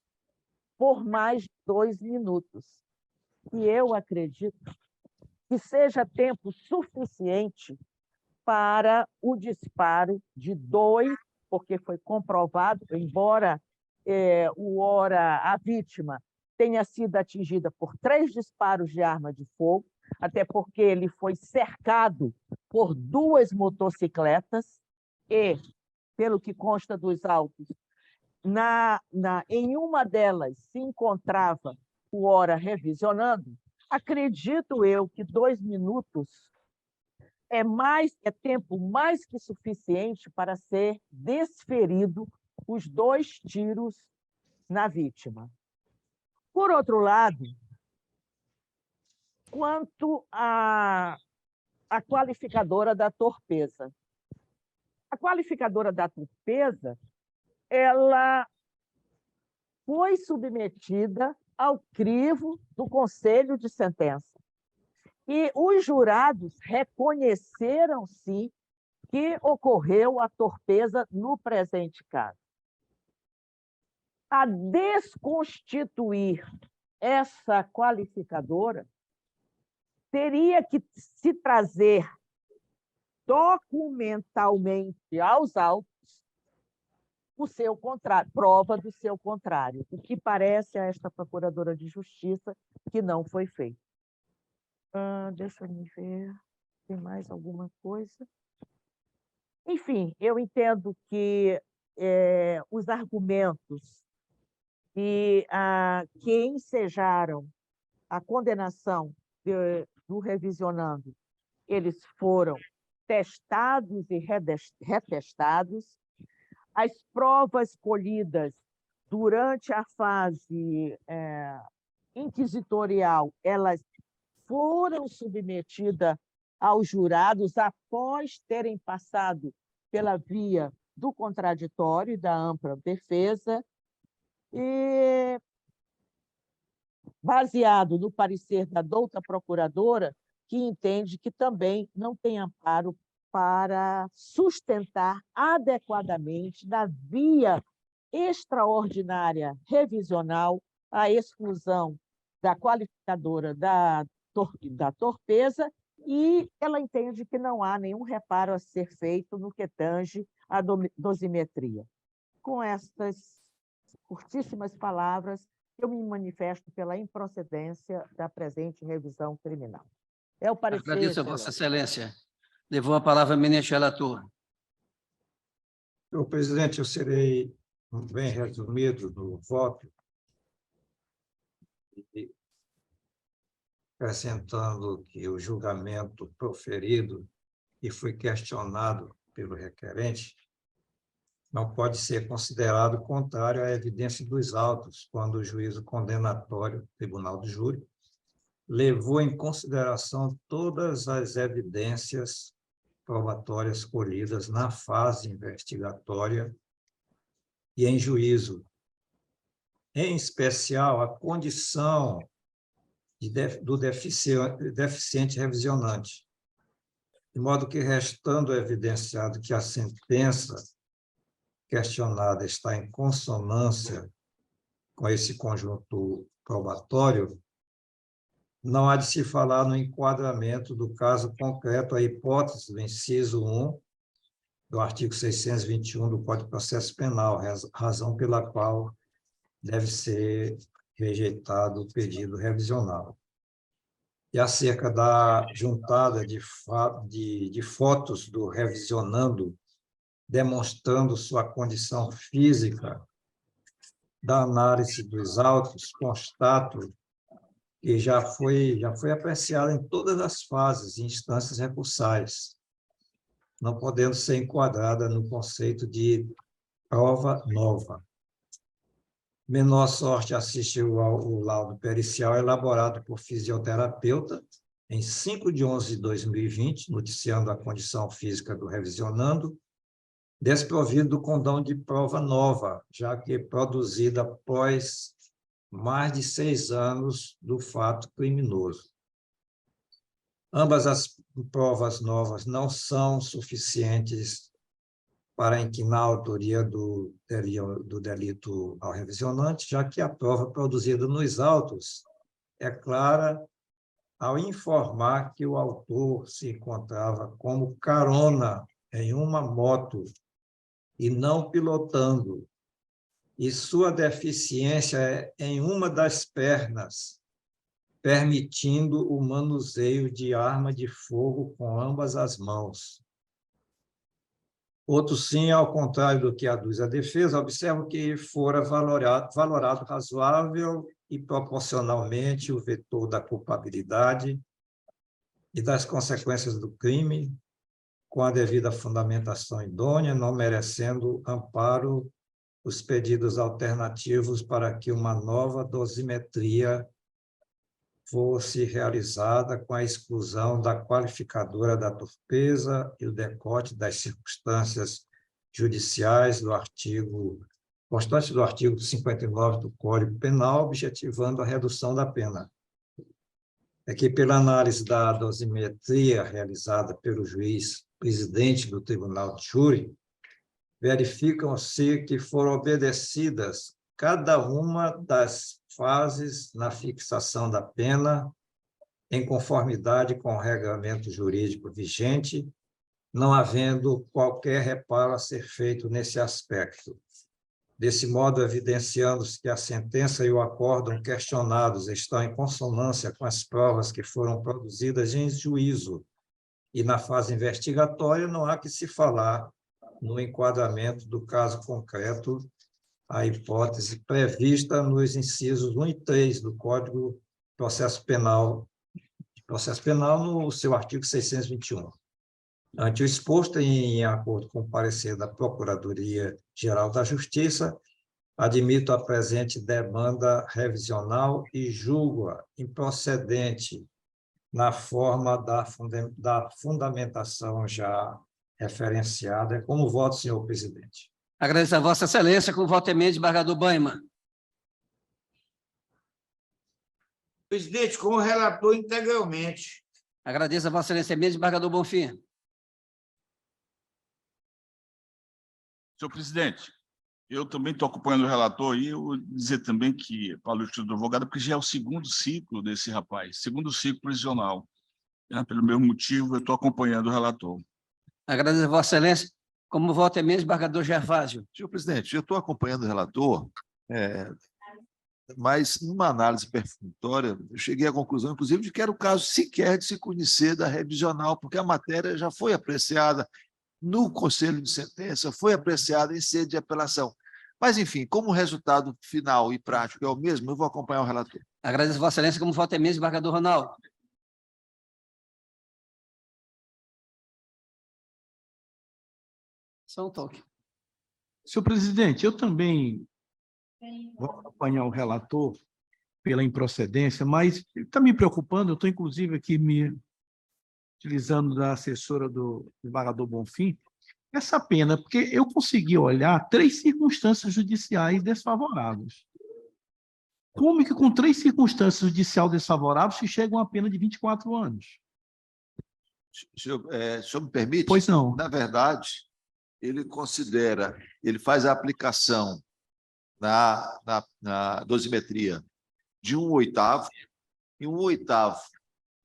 por mais de 2 minutos. E eu acredito que seja tempo suficiente para o disparo de 2, porque foi comprovado, embora a vítima tenha sido atingida por 3 disparos de arma de fogo, até porque ele foi cercado por 2 motocicletas e, pelo que consta dos autos, em uma delas se encontrava o ora revisionando. Acredito eu que 2 minutos é tempo mais que suficiente para ser desferido os 2 tiros na vítima. Por outro lado, quanto à qualificadora da torpeza. A qualificadora da torpeza, ela foi submetida ao crivo do Conselho de Sentença. E os jurados reconheceram, sim, que ocorreu a torpeza no presente caso. A desconstituir essa qualificadora teria que se trazer documentalmente aos autos o seu contrário, prova do seu contrário, o que parece a esta procuradora de justiça que não foi feito. Deixa eu ver, tem mais alguma coisa? Enfim, eu entendo que os argumentos que ensejaram a condenação do revisionando, eles foram testados e retestados. As provas colhidas durante a fase inquisitorial, elas foram submetidas aos jurados após terem passado pela via do contraditório e da ampla defesa, e baseado no parecer da douta procuradora, que entende que também não tem amparo para sustentar adequadamente, na via extraordinária revisional, a exclusão da qualificadora da torpeza, e ela entende que não há nenhum reparo a ser feito no que tange à dosimetria. Com estas curtíssimas palavras, eu me manifesto pela improcedência da presente revisão criminal. É o parecer. Agradeço a Vossa Excelência. Levou a palavra o eminente relator. Senhor presidente, eu serei bem resumido no voto, acrescentando que o julgamento proferido e foi questionado pelo requerente não pode ser considerado contrário à evidência dos autos, quando o juízo condenatório, Tribunal do Júri, levou em consideração todas as evidências probatórias colhidas na fase investigatória e em juízo, em especial a condição do deficiente revisionante, de modo que, restando evidenciado que a sentença questionada está em consonância com esse conjunto probatório, não há de se falar no enquadramento do caso concreto a hipótese do inciso 1 do artigo 621 do Código de Processo Penal, razão pela qual deve ser rejeitado o pedido revisional. E acerca da juntada de fotos do revisionando, demonstrando sua condição física, da análise dos autos, constato que já foi apreciada em todas as fases e instâncias recursais, não podendo ser enquadrada no conceito de prova nova. Menor sorte assistiu ao laudo pericial elaborado por fisioterapeuta em 5 de 11 de 2020, noticiando a condição física do revisionando, desprovido do condão de prova nova, já que produzida após mais de 6 anos do fato criminoso. Ambas as provas novas não são suficientes para inquinar a autoria do delito ao revisionante, já que a prova produzida nos autos é clara ao informar que o autor se encontrava como carona em uma moto e não pilotando, e sua deficiência é em uma das pernas, permitindo o manuseio de arma de fogo com ambas as mãos. Outro sim, ao contrário do que aduz a defesa, observa que fora valorado razoável e proporcionalmente o vetor da culpabilidade e das consequências do crime, com a devida fundamentação idônea, não merecendo amparo os pedidos alternativos para que uma nova dosimetria fosse realizada com a exclusão da qualificadora da torpeza e o decote das circunstâncias judiciais constante do artigo 59 do Código Penal, objetivando a redução da pena. É que, pela análise da dosimetria realizada pelo juiz presidente do Tribunal de Júri, verificam-se que foram obedecidas cada uma das fases na fixação da pena, em conformidade com o regramento jurídico vigente, não havendo qualquer reparo a ser feito nesse aspecto. Desse modo, evidenciando-se que a sentença e o acórdão questionados estão em consonância com as provas que foram produzidas em juízo e na fase investigatória, não há que se falar no enquadramento do caso concreto, a hipótese prevista nos incisos 1 e 3 do Código de Processo Penal, no seu artigo 621. Ante o exposto, em acordo com o parecer da Procuradoria-Geral da Justiça, admito a presente demanda revisional e julgo-a improcedente na forma da fundamentação já referenciada. Como voto, senhor presidente? Agradeço a Vossa Excelência. Com voto emenda, desembargador Baiman. Presidente, como relator integralmente. Agradeço a Vossa Excelência. Emenda, desembargador Bonfim. Senhor presidente, eu também estou acompanhando o relator e eu vou dizer também que, para o estudo do advogado, porque já é o segundo ciclo desse rapaz, segundo ciclo prisional. Pelo mesmo motivo, eu estou acompanhando o relator. Agradeço a Vossa Excelência. Como voto emenda, desembargador Gervásio. Senhor presidente, eu estou acompanhando o relator, mas, numa análise perfunctória, eu cheguei à conclusão, inclusive, de que era o caso sequer de se conhecer da revisional, porque a matéria já foi apreciada no Conselho de Sentença, foi apreciada em sede de apelação. Mas, enfim, como o resultado final e prático é o mesmo, eu vou acompanhar o relator. Agradeço a Vossa Excelência. Como voto emenda, desembargador Ronaldo. Só um toque. Senhor presidente, eu também vou acompanhar o relator pela improcedência, mas está me preocupando, eu estou, inclusive, aqui me utilizando da assessora do desembargador Bonfim, essa pena, porque eu consegui olhar 3 circunstâncias judiciais desfavoráveis. Como que com 3 circunstâncias judiciais desfavoráveis se chega a uma pena de 24 anos? O senhor me permite? Pois não. Na verdade, ele faz a aplicação na dosimetria de 1/8, e 1/8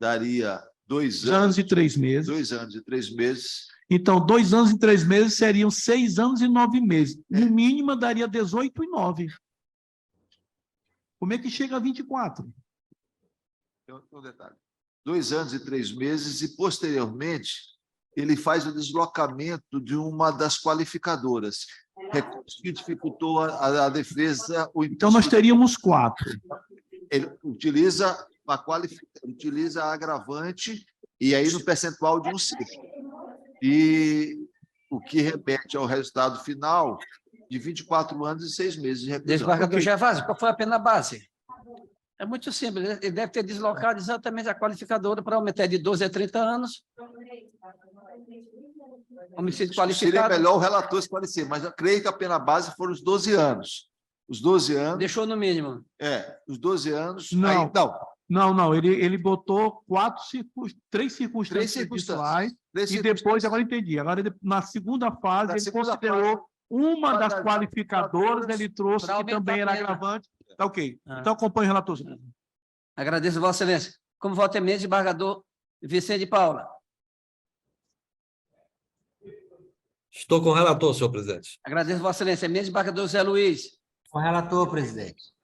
daria 2 anos e 3 meses. 2 anos e 3 meses. Então, 2 anos e 3 meses seriam 6 anos e 9 meses. No mínimo, daria 18 e 9. Como é que chega a 24? Tem um detalhe. 2 anos e 3 meses, e, posteriormente, ele faz o deslocamento de uma das qualificadoras, recurso que dificultou a defesa. Então, nós teríamos 4. Ele utiliza a agravante, e aí no percentual de 1/6. E o que remete ao resultado final de 24 anos e 6 meses de reclusão. Desembargador Gervásio, qual foi a pena base? É muito simples, ele deve ter deslocado exatamente a qualificadora para aumentar de 12 a 30 anos. Homicídio qualificado. Seria melhor o relator esclarecer, mas eu creio que a pena base foram os 12 anos. Os 12 anos... Deixou no mínimo. Os 12 anos... Não, aí, não, ele botou 3 circunstâncias pessoais, e depois, agora entendi, agora na segunda fase, ele considerou uma das qualificadoras, ele trouxe que também era agravante. Tá ok. Então, acompanhe o relator. Agradeço, Vossa Excelência. Como voto eminente, desembargador Vicente de Paula. Estou com o relator, senhor presidente. Agradeço, Vossa Excelência. Eminente desembargador Zé Luiz. Com o relator, presidente.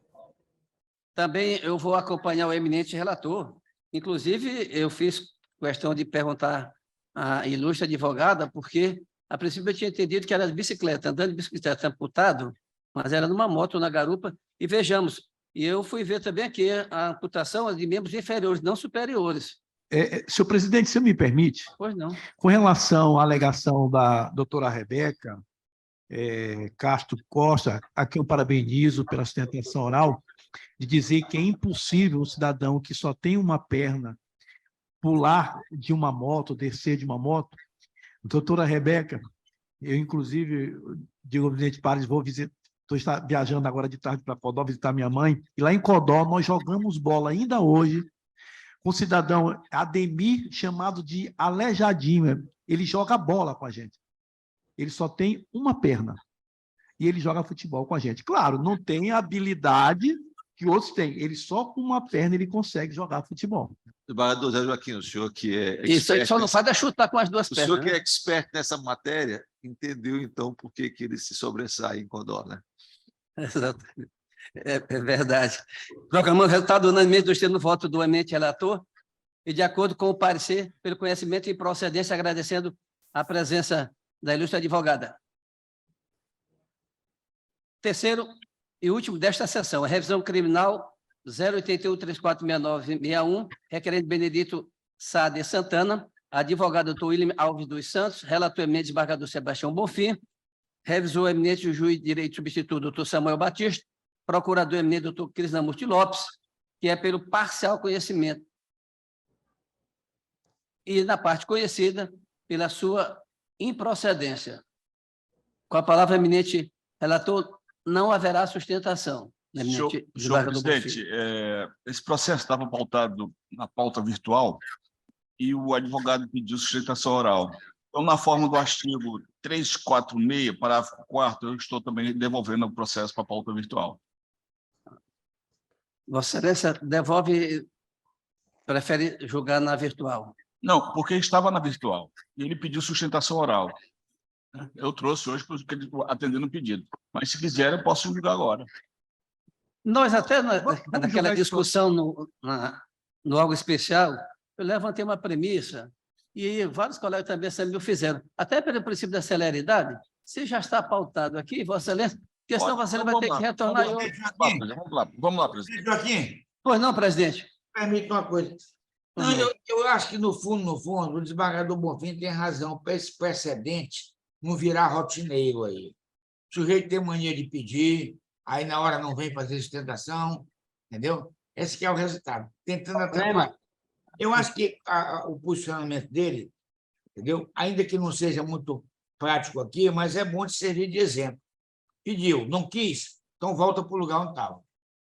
Também eu vou acompanhar o eminente relator. Inclusive, eu fiz questão de perguntar à ilustre advogada, porque, a princípio, eu tinha entendido que era de bicicleta, andando de bicicleta amputado, mas era numa moto, na garupa, e vejamos. E eu fui ver também aqui a amputação de membros inferiores, não superiores. Senhor presidente, se me permite? Pois não. Com relação à alegação da doutora Rebeca Castro Costa, a quem eu parabenizo pela sustentação oral, de dizer que é impossível um cidadão que só tem uma perna pular de uma moto, descer de uma moto. Doutora Rebeca, eu, inclusive, digo ao presidente Pares, vou visitar, estou viajando agora de tarde para Codó, visitar minha mãe, e lá em Codó nós jogamos bola ainda hoje com um cidadão, Ademir, chamado de Aleijadinho. Ele joga bola com a gente. Ele só tem uma perna. E ele joga futebol com a gente. Claro, não tem a habilidade que outros têm. Ele só com uma perna ele consegue jogar futebol. Desembargador Zé Joaquim, o senhor que é... Isso aí só não faz é chutar com as duas pernas. O senhor que é expert nessa matéria, entendeu, então, por que ele se sobressai em Codó, né? Exato. É verdade. Proclamando o resultado unanimemente dos termos do voto do eminente relator e de acordo com o parecer, pelo conhecimento e procedência, agradecendo a presença da ilustre advogada. Terceiro e último desta sessão, a revisão criminal 081-346961, requerente Benedito Sá de Santana, advogado doutor William Alves dos Santos, relator eminente desembargador Sebastião Bonfim, revisor eminente juiz de direito substituto doutor Samuel Batista, procurador eminente doutor Krishnamurti Lopes, que é pelo parcial conhecimento e, na parte conhecida, pela sua improcedência. Com a palavra, eminente relator, não haverá sustentação. Senhor presidente, esse processo estava pautado na pauta virtual e o advogado pediu sustentação oral. Então, na forma do artigo 346, parágrafo 4º, eu estou também devolvendo o processo para a pauta virtual. Vossa Excelência devolve, prefere julgar na virtual? Não, porque estava na virtual e ele pediu sustentação oral. Eu trouxe hoje porque atendendo o pedido. Mas, se quiser, eu posso julgar agora. Nós até, naquela discussão no algo especial, eu levantei uma premissa e vários colegas também me fizeram. Até pelo princípio da celeridade, se já está pautado aqui, Vossa Excelência, porque senão você vai ter que retornar. Vamos lá, presidente. Joaquim. Pois não, presidente. Permite uma coisa. Não, eu acho que, no fundo, o desembargador Bonfim tem razão para esse precedente não virar rotineiro aí. O sujeito tem mania de pedir, aí na hora não vem fazer sustentação, entendeu? Esse que é o resultado. Tentando atrapalhar. Eu acho que o posicionamento dele, entendeu? Ainda que não seja muito prático aqui, mas é bom de servir de exemplo. Pediu, não quis, então volta para o lugar onde estava.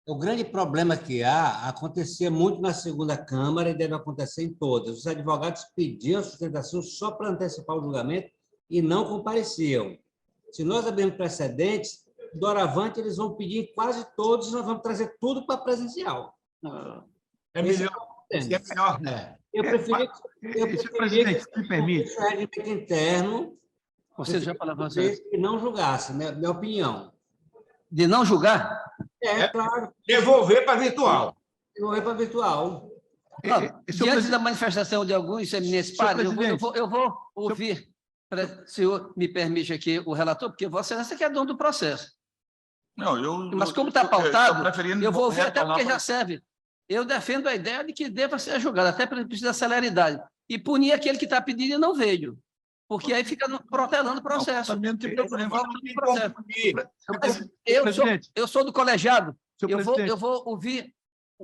O grande problema que acontecia muito na segunda Câmara e deve acontecer em todas. Os advogados pediam sustentação só para antecipar o julgamento e não compareciam. Se nós abrirmos precedentes, doravante eles vão pedir em quase todos, nós vamos trazer tudo para presencial. É melhor, né? Eu preferia presidente, se me permite. o regimento interno Você já falou, que não julgasse, minha opinião. de não julgar? Claro. Devolver para virtual. Devolver para virtual. Diante da manifestação de alguns eminentes pares, eu vou ouvir, se me permite aqui, o relator, porque Vossa Excelência que é dono do processo. Não, Mas como está pautado, eu vou ouvir até porque já para... serve. Eu defendo a ideia de que deva ser julgado, até pelo princípio da celeridade, e punir aquele que está pedindo e não veio. Porque aí fica protelando o processo. Também não tem problema. Eu sou do colegiado. Eu vou ouvir.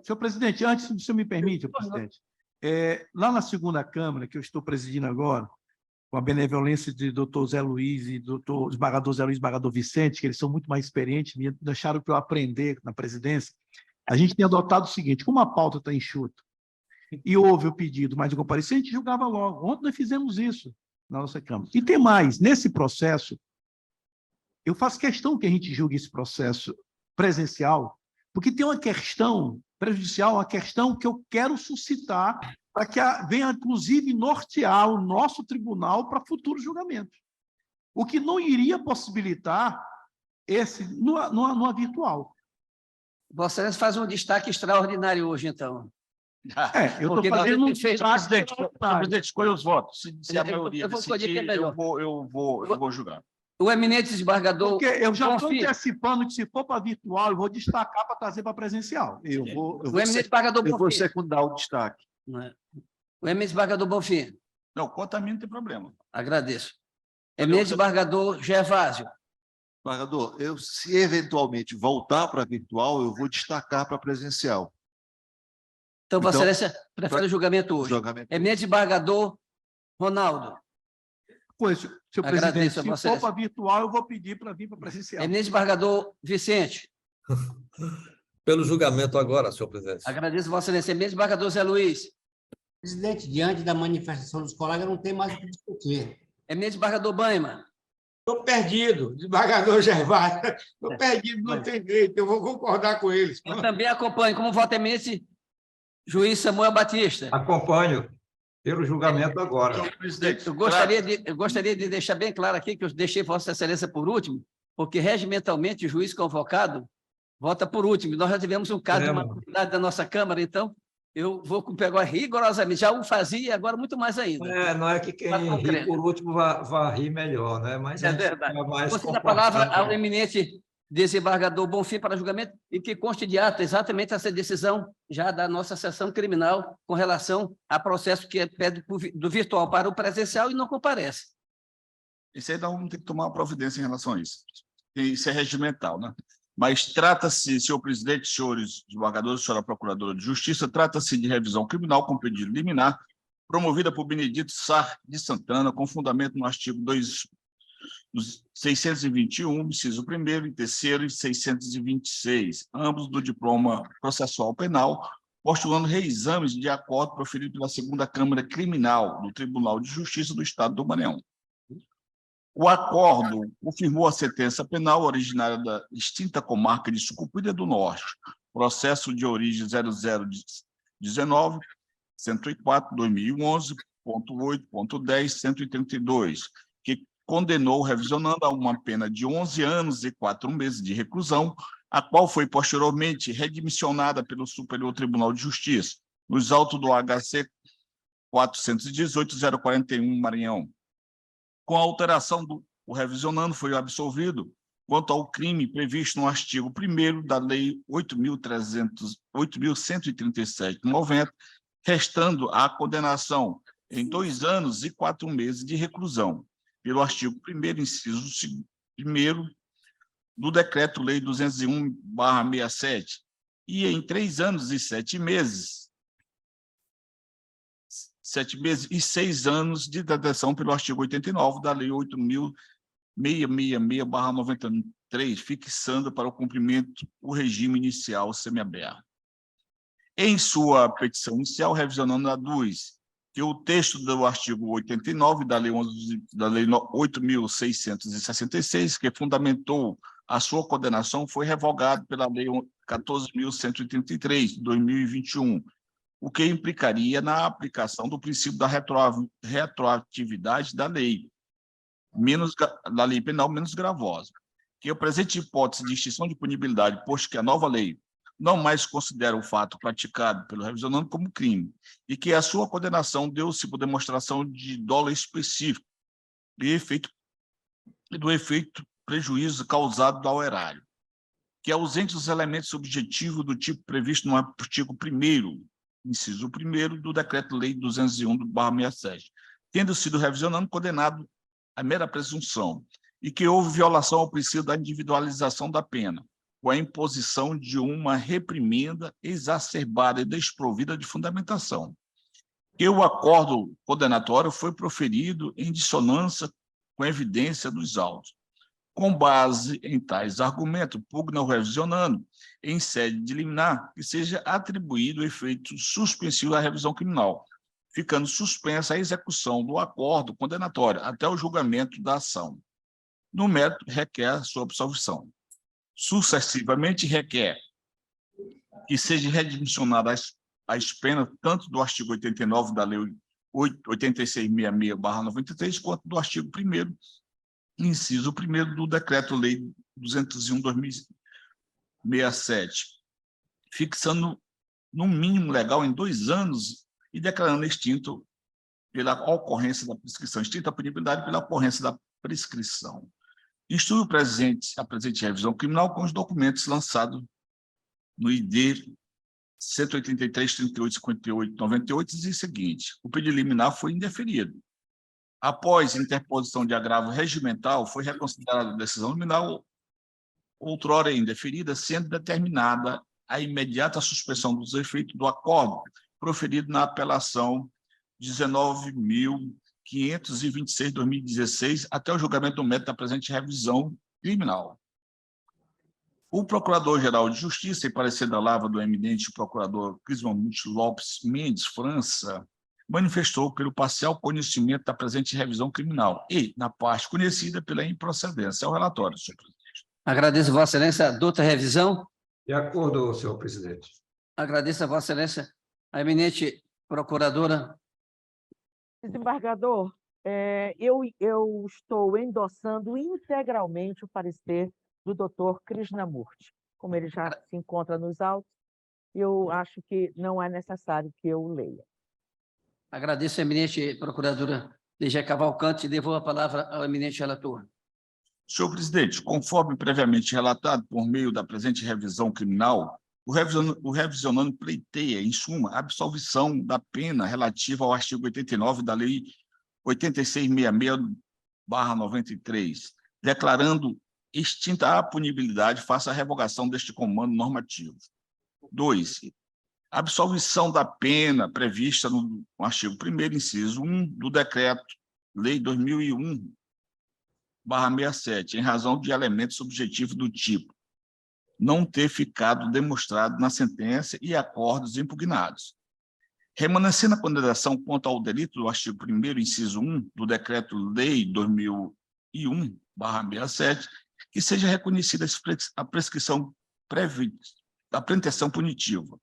Senhor presidente, antes, se o senhor me permite, presidente, lá na segunda Câmara, que eu estou presidindo agora, com a benevolência de doutor Zé Luiz e doutor desembargador Zé Luiz e desembargador Vicente, que eles são muito mais experientes, me deixaram para eu aprender na presidência, a gente tem adotado o seguinte: como a pauta está enxuta e houve o pedido mais de comparecer, a gente julgava logo. Ontem nós fizemos isso na nossa Câmara. E tem mais, nesse processo, eu faço questão que a gente julgue esse processo presencial, porque tem uma questão prejudicial, uma questão que eu quero suscitar para que venha, inclusive, nortear o nosso tribunal para futuros julgamentos. O que não iria possibilitar esse numa virtual. Vossa Excelência faz um destaque extraordinário hoje, então. Eu estou fazendo um destaque. Presidente, escolha os votos. Se a maioria decidir, eu vou julgar. O eminente desembargador... Porque eu já estou antecipando que, se for para virtual, eu vou destacar para trazer para presencial. Eu vou secundar o destaque. O eminente desembargador Bonfim. Não, quanto a mim não tem problema. Agradeço. Eminente desembargador Gervásio. Desembargador, se eventualmente voltar para virtual, eu vou destacar para presencial. Então, Vossa Excelência prefere o julgamento hoje. Eminente desembargador Ronaldo. Pois, senhor presidente, se for para virtual, eu vou pedir para vir para presencial. Eminente desembargador Vicente. Pelo julgamento agora, senhor presidente. Agradeço, Vossa Excelência. Eminente desembargador Zé Luiz. Presidente, diante da manifestação dos colegas, não tem mais o que discutir. Eminente desembargador Baima. Estou perdido, desembargador Gervásio. Estou perdido, não tem jeito, eu vou concordar com eles. Eu também acompanho. Como voto eminente, juiz Samuel Batista. Acompanho pelo julgamento agora. Eu gostaria de deixar bem claro aqui que eu deixei Vossa Excelência por último, porque regimentalmente o juiz convocado vota por último. Nós já tivemos um caso de uma comunidade da nossa Câmara, então eu vou pegar rigorosamente. Já o fazia e agora muito mais ainda. Não é que quem ri por último vai rir melhor, né? Mas é verdade. Vou dar a palavra ao eminente desembargador Bonfim para julgamento e que conste de ato exatamente essa decisão já da nossa sessão criminal com relação a processo que pede do virtual para o presencial e não comparece. Isso aí nós vamos ter que tomar uma providência em relação a isso. Isso é regimental, né? Mas trata-se, senhor presidente, senhores desembargadores, senhora procuradora de Justiça, trata-se de revisão criminal com pedido liminar, promovida por Benedito Sá de Santana, com fundamento no artigo 621, inciso 1º, e 3º, e 626, ambos do diploma processual penal, postulando reexames de acordo proferido pela segunda Câmara Criminal do Tribunal de Justiça do Estado do Maranhão. O acordo confirmou a sentença penal originária da extinta comarca de Sucupira do Norte, processo de origem 0019, 104, 2011.8.10, 132, que condenou, revisionando a uma pena de 11 anos e 4 meses de reclusão, a qual foi posteriormente redmissionada pelo Superior Tribunal de Justiça, nos autos do HC 418.041, Maranhão. Com a alteração o revisionando foi absolvido quanto ao crime previsto no artigo 1º da Lei 8.137/90, restando a condenação em 2 anos e 4 meses de reclusão, pelo artigo 1º, inciso 1º, do Decreto-Lei 201/67, e em 3 anos e 7 meses, 7 meses e 6 anos de detenção pelo artigo 89 da Lei 8.666/93, fixando para o cumprimento o regime inicial semiaberto. Em sua petição inicial, revisionando a 2, que o texto do artigo 89 da Lei 8.666, que fundamentou a sua condenação, foi revogado pela Lei 14.133, de 2021, o que implicaria na aplicação do princípio da retroatividade da lei penal menos gravosa, que a presente hipótese de extinção de punibilidade, posto que a nova lei não mais considera o fato praticado pelo revisionando como crime, e que a sua condenação deu-se por demonstração de dolo específico e do efeito prejuízo causado ao erário, que ausente os elementos subjetivos do tipo previsto no artigo 1º, inciso 1º do Decreto-Lei 201/67, tendo sido revisionando condenado à mera presunção, e que houve violação ao princípio da individualização da pena, com a imposição de uma reprimenda exacerbada e desprovida de fundamentação, que o acordo condenatório foi proferido em dissonância com a evidência dos autos. Com base em tais argumentos, pugna o revisionando, em sede de liminar, que seja atribuído o efeito suspensivo à revisão criminal, ficando suspensa a execução do acordo condenatório até o julgamento da ação. No mérito, requer sua absolvição. Sucessivamente, requer que seja redimensionadas as penas tanto do artigo 89 da Lei 8666/93, quanto do artigo 1º, inciso 1º do Decreto-Lei 201/2067, fixando no mínimo legal em 2 anos e declarando extinto pela ocorrência da prescrição, extinta a punibilidade pela ocorrência da prescrição. Instrui a presente revisão criminal com os documentos lançados no ID 183, 38, 58, 98 e seguinte. O pedido liminar foi indeferido. Após interposição de agravo regimental, foi reconsiderada a decisão liminar, outrora indeferida, sendo determinada a imediata suspensão dos efeitos do acordo proferido na apelação 19.526/2016 até o julgamento do mérito da presente revisão criminal. O Procurador-Geral de Justiça, em parecer da lavra do eminente procurador Crismamute Lopes Mendes França, manifestou pelo parcial conhecimento da presente revisão criminal e, na parte conhecida, pela improcedência. É o relatório, senhor presidente. Agradeço, Vossa Excelência. Doutora revisão. De acordo, senhor presidente. Agradeço a Vossa Excelência. A eminente procuradora. Desembargador, eu estou endossando integralmente o parecer do doutor Krishnamurti. Como ele já se encontra nos autos, eu acho que não é necessário que eu leia. Agradeço a eminente procuradora Lígia Cavalcante e devolvo a palavra ao eminente relator. Senhor presidente, conforme previamente relatado por meio da presente revisão criminal, o revisionando pleiteia, em suma, a absolvição da pena relativa ao artigo 89 da Lei 8666/93, declarando extinta a punibilidade face à revogação deste comando normativo. 2. Absolvição da pena prevista no artigo 1º, inciso 1, do Decreto-Lei 2001/67, em razão de elementos subjetivos do tipo não ter ficado demonstrado na sentença e acordos impugnados. Remanescendo a condenação quanto ao delito do artigo 1º, inciso 1, do Decreto-Lei 2001/67, que seja reconhecida a prescrição da pretensão punitiva.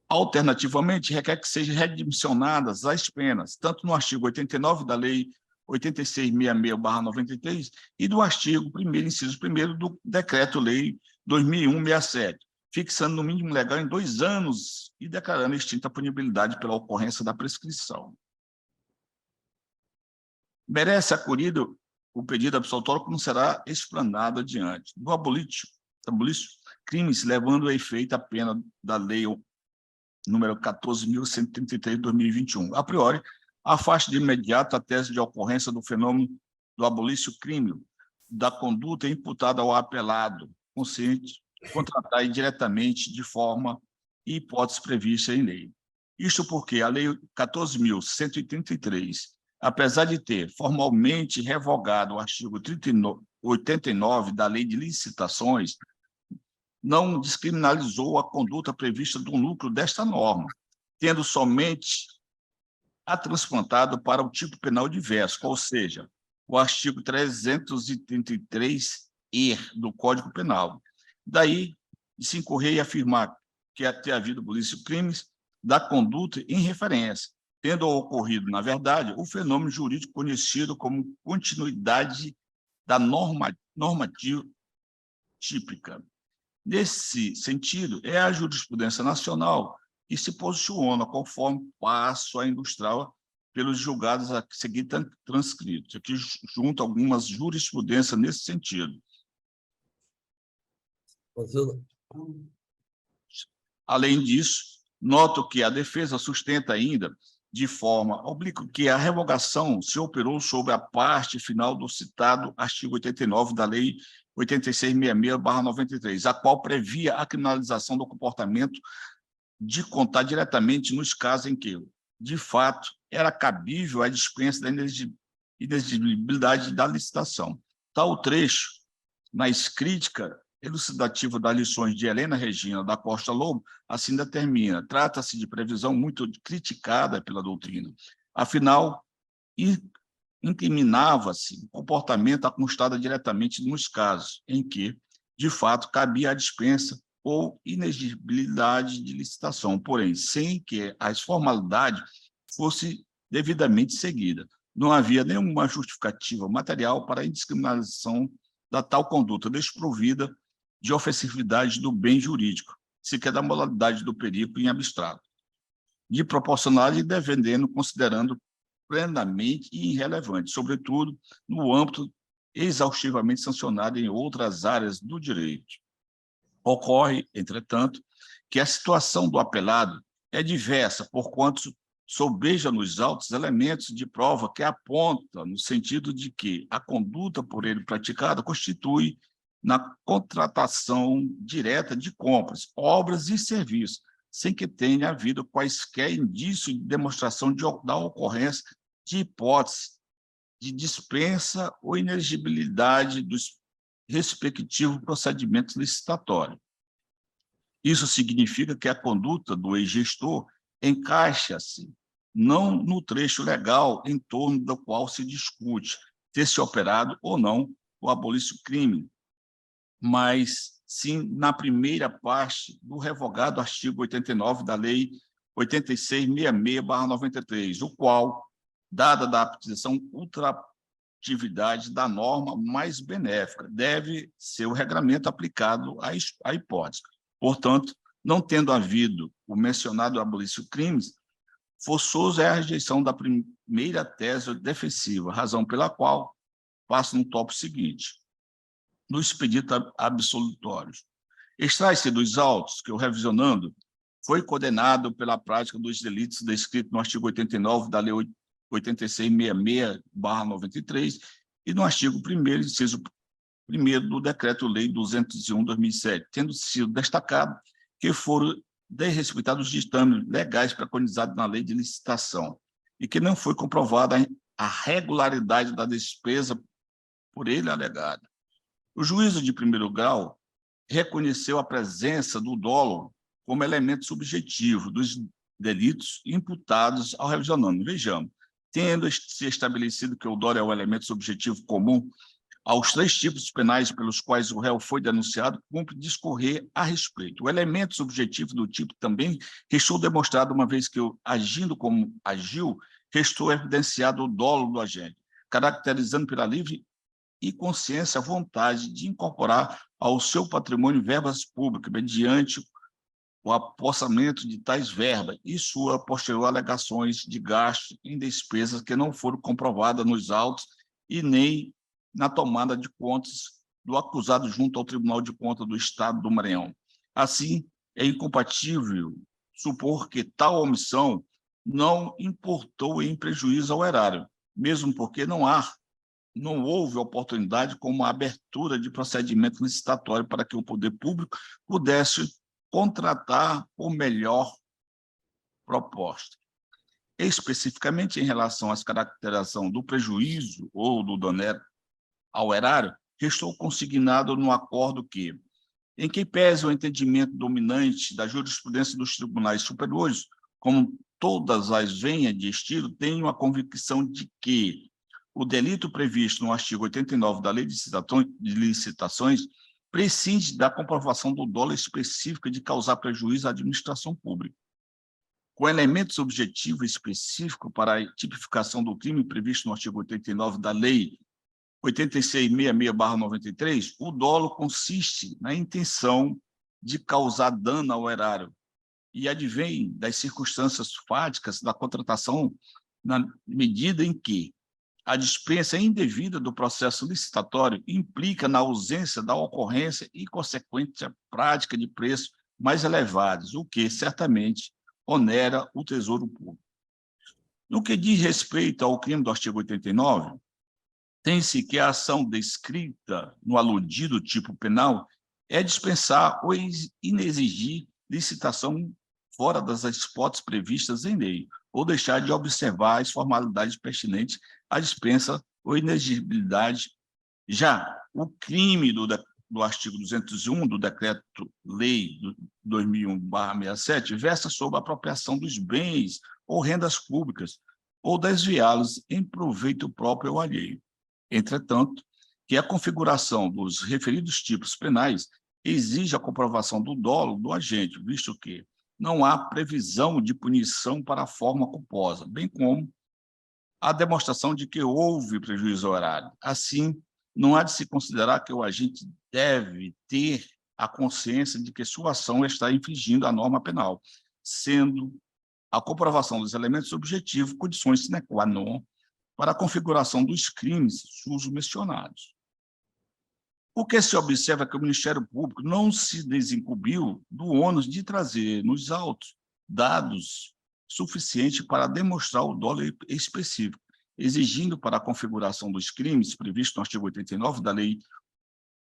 Alternativamente, requer que sejam redimensionadas as penas, tanto no artigo 89 da Lei 8666/93 e do artigo 1º, inciso 1º do Decreto-Lei 2001/67, fixando no mínimo legal em 2 anos e declarando extinta a punibilidade pela ocorrência da prescrição. Merece acolhido o pedido absolutório, como será explanado adiante. Do abolício, crimes levando a efeito a pena da Lei número 14.133 de 2021. A priori, afaste de imediato a tese de ocorrência do fenômeno do abolício crime, da conduta imputada ao apelado consciente, contratar indiretamente de forma e hipótese prevista em lei. Isto porque a Lei 14.133, apesar de ter formalmente revogado o artigo 89 da Lei de Licitações, não descriminalizou a conduta prevista do núcleo desta norma, tendo somente a transplantado para o tipo penal diverso, ou seja, o artigo 333-E do Código Penal. Daí, se incorrer e afirmar que ter havido polícia crimes da conduta em referência, tendo ocorrido, na verdade, o fenômeno jurídico conhecido como continuidade da normativa típica. Nesse sentido, é a jurisprudência nacional que se posiciona conforme passo a industrial pelos julgados a seguir transcritos. Aqui junto algumas jurisprudências nesse sentido. Além disso, noto que a defesa sustenta ainda de forma oblíqua que a revogação se operou sobre a parte final do citado artigo 89 da Lei 8666/93, a qual previa a criminalização do comportamento de contar diretamente nos casos em que, de fato, era cabível a dispensa da inexigibilidade da licitação. Tal trecho, na crítica elucidativa das lições de Helena Regina da Costa Lobo, assim determina. Trata-se de previsão muito criticada pela doutrina. Afinal, incriminava-se o comportamento constado diretamente nos casos em que, de fato, cabia a dispensa ou inexigibilidade de licitação, porém, sem que as formalidades fossem devidamente seguidas. Não havia nenhuma justificativa material para a indiscriminação da tal conduta desprovida de ofensividade do bem jurídico, sequer da moralidade do perigo em abstrato, de proporcionalidade e defendendo, considerando plenamente irrelevante, sobretudo no âmbito exaustivamente sancionado em outras áreas do direito. Ocorre, entretanto, que a situação do apelado é diversa, porquanto sobeja nos autos elementos de prova que apontam no sentido de que a conduta por ele praticada constitui na contratação direta de compras, obras e serviços, sem que tenha havido quaisquer indícios de demonstração da ocorrência de hipótese de dispensa ou inexigibilidade dos respectivos procedimentos licitatórios. Isso significa que a conduta do ex-gestor encaixa-se não no trecho legal em torno do qual se discute ter se operado ou não o abolício crime, mas sim na primeira parte do revogado artigo 89 da Lei 8666/93, o qual, dada a aplicação ultratividade da norma mais benéfica, deve ser o regramento aplicado à hipótese. Portanto, não tendo havido o mencionado abolício crimes, forçoso é a rejeição da primeira tese defensiva, razão pela qual passo no tópico seguinte. No expedito absolutórios. Extrai-se dos autos que o revisionando foi condenado pela prática dos delitos descritos no artigo 89 da Lei 8666/93 e no artigo 1º, inciso 1º do Decreto-Lei 201/2007, tendo sido destacado que foram desrespeitados os ditames legais preconizados na Lei de Licitação e que não foi comprovada a regularidade da despesa por ele alegada. O juízo de primeiro grau reconheceu a presença do dolo como elemento subjetivo dos delitos imputados ao revisionando. Vejamos, tendo se estabelecido que o dolo é o elemento subjetivo comum aos 3 tipos penais pelos quais o réu foi denunciado, cumpre discorrer a respeito. O elemento subjetivo do tipo também restou demonstrado, uma vez que, agindo como agiu, restou evidenciado o dolo do agente, caracterizando pela livre e consciência a vontade de incorporar ao seu patrimônio verbas públicas, mediante o apossamento de tais verbas e sua posterior alegações de gasto em despesas que não foram comprovadas nos autos e nem na tomada de contas do acusado junto ao Tribunal de Contas do Estado do Maranhão. Assim, é incompatível supor que tal omissão não importou em prejuízo ao erário, mesmo porque não houve oportunidade como a abertura de procedimento licitatório para que o poder público pudesse contratar o melhor proposta. Especificamente em relação às caracterização do prejuízo ou do dano ao erário, restou consignado no acordo que, em que pese o entendimento dominante da jurisprudência dos tribunais superiores, como todas as venhas de estilo, tenho a convicção de que o delito previsto no artigo 89 da Lei de Licitações prescinde da comprovação do dolo específica de causar prejuízo à administração pública. Com elementos objetivos específicos para a tipificação do crime previsto no artigo 89 da Lei 8666/93, o dolo consiste na intenção de causar dano ao erário e advém das circunstâncias fáticas da contratação na medida em que a dispensa indevida do processo licitatório implica na ausência da ocorrência e consequente prática de preços mais elevados, o que certamente onera o Tesouro Público. No que diz respeito ao crime do artigo 89, tem-se que a ação descrita no aludido tipo penal é dispensar ou inexigir licitação fora das hipóteses previstas em lei, ou deixar de observar as formalidades pertinentes à dispensa ou inexigibilidade. Já o crime do artigo 201 do Decreto-Lei 2001/67 versa sobre a apropriação dos bens ou rendas públicas, ou desviá-los em proveito próprio ou alheio. Entretanto, que a configuração dos referidos tipos penais exige a comprovação do dolo do agente, visto que não há previsão de punição para a forma culposa, bem como a demonstração de que houve prejuízo ao erário. Assim, não há de se considerar que o agente deve ter a consciência de que sua ação está infringindo a norma penal, sendo a comprovação dos elementos objetivos condições sine qua non para a configuração dos crimes mencionados. O que se observa é que o Ministério Público não se desincumbiu do ônus de trazer nos autos dados suficientes para demonstrar o dolo específico, exigindo para a configuração dos crimes previsto no artigo 89 da Lei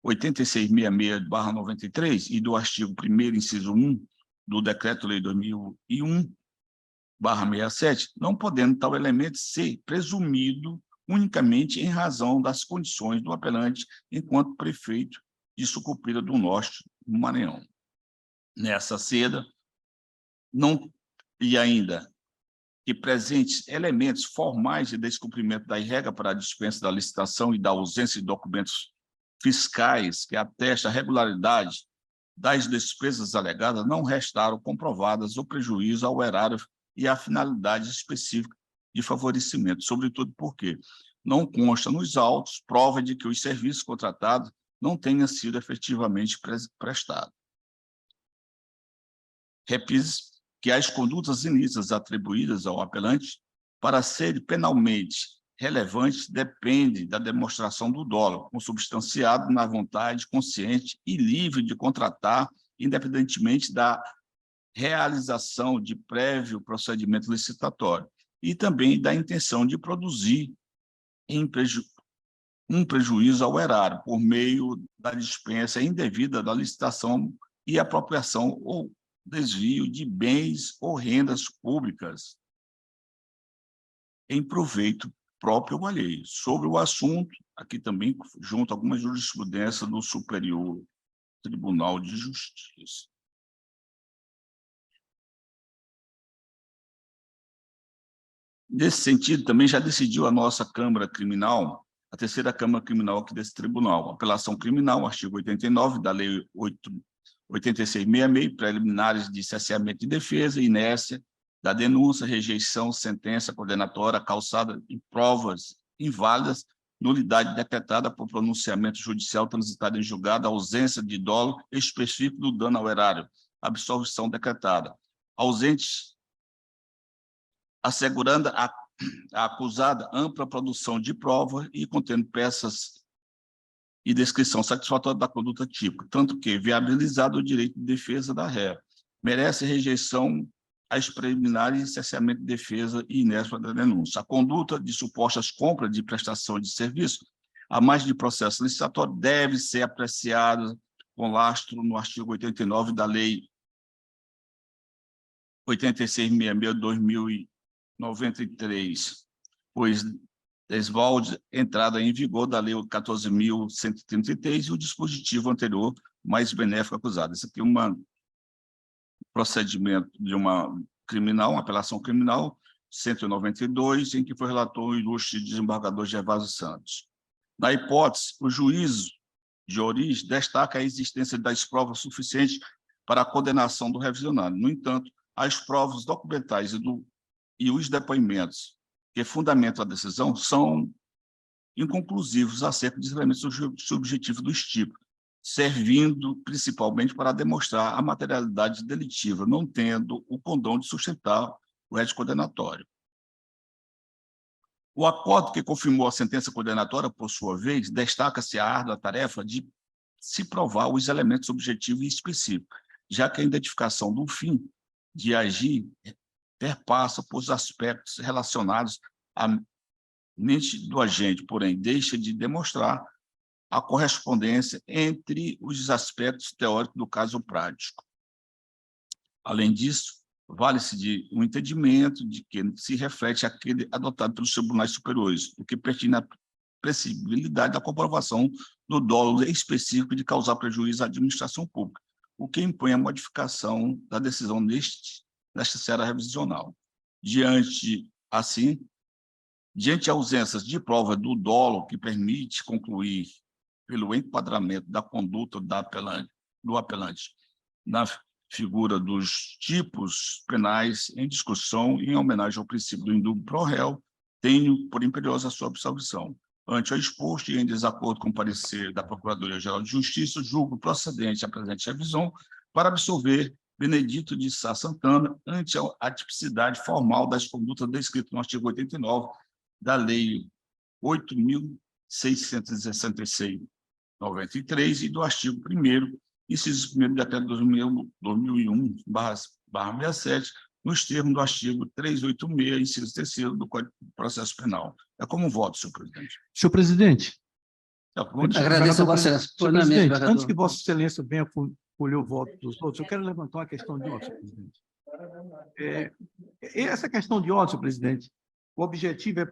8666/93 e do artigo 1º, inciso 1, do Decreto-Lei 2001/67, não podendo tal elemento ser presumido unicamente em razão das condições do apelante enquanto prefeito de Sucupira do Norte, no Maranhão. Nessa seda, e ainda que presentes elementos formais de descumprimento da regra para a dispensa da licitação e da ausência de documentos fiscais que atestam a regularidade das despesas alegadas, não restaram comprovadas o prejuízo ao erário e à finalidade específica de favorecimento, sobretudo porque não consta nos autos prova de que os serviços contratados não tenham sido efetivamente prestados. Repise que as condutas ilícitas atribuídas ao apelante para serem penalmente relevantes dependem da demonstração do dolo, consubstanciado na vontade consciente e livre de contratar, independentemente da realização de prévio procedimento licitatório, e também da intenção de produzir um prejuízo ao erário por meio da dispensa indevida da licitação e apropriação ou desvio de bens ou rendas públicas em proveito próprio ou alheio. Sobre o assunto, aqui também junto a alguma jurisprudência do Superior Tribunal de Justiça. Nesse sentido, também já decidiu a nossa Câmara Criminal, a terceira Câmara Criminal aqui desse tribunal, apelação criminal, artigo 89 da Lei 8666, preliminares de cerceamento de defesa, inércia da denúncia, rejeição, sentença condenatória, calçada em provas inválidas, nulidade decretada por pronunciamento judicial transitado em julgado, ausência de dolo específico do dano ao erário, absolvição decretada, ausente, assegurando a acusada ampla produção de prova e contendo peças e descrição satisfatória da conduta típica, tanto que, viabilizado o direito de defesa da ré, merece rejeição às preliminares de cerceamento de defesa e inércia da denúncia. A conduta de supostas compras de prestação de serviço, a mais de processo licitatório, deve ser apreciada com lastro no artigo 89 da Lei 8666/2093, pois desvalde entrada em vigor da Lei 14.133 e o dispositivo anterior mais benéfico acusado. Isso aqui é um procedimento de uma criminal, uma apelação criminal, 192, em que foi relator o ilustre desembargador Gervásio Santos. Na hipótese, o juízo de origem destaca a existência das provas suficientes para a condenação do revisionado. No entanto, as provas documentais e os depoimentos que fundamentam a decisão são inconclusivos acerca dos elementos subjetivos do tipo, servindo principalmente para demonstrar a materialidade delitiva, não tendo o condão de sustentar o rédito condenatório. O acordo que confirmou a sentença condenatória, por sua vez, destaca-se a árdua tarefa de se provar os elementos subjetivos e específicos, já que a identificação do fim de agir perpassa por aspectos relacionados à mente do agente, porém, deixa de demonstrar a correspondência entre os aspectos teóricos do caso prático. Além disso, vale-se de um entendimento de que se reflete aquele adotado pelos tribunais superiores, o que pertine à previsibilidade da comprovação do dolo específico de causar prejuízo à administração pública, o que impõe a modificação da decisão nesta seara revisional. Diante ausências de prova do dolo que permite concluir pelo enquadramento da conduta do apelante na figura dos tipos penais em discussão em homenagem ao princípio do indúbio pro réu, tenho por imperiosa a sua absolvição. Ante o exposto e em desacordo com o parecer da Procuradoria-Geral de Justiça, julgo procedente a presente revisão para absolver Benedito de Sá Santana ante a tipicidade formal das condutas descritas no artigo 89 da Lei 8.666/93 e do artigo 1º, inciso 1º do Decreto 2001/67, nos termos do artigo 386, inciso 3º do Código de Processo Penal. É como voto, senhor presidente. Senhor presidente. Agradeço a Vossa Excelência. Senhor presidente, antes que Vossa Excelência venha colher o voto dos outros, eu quero levantar uma questão de ordem, senhor presidente. Essa questão de ordem, senhor presidente, o objetivo é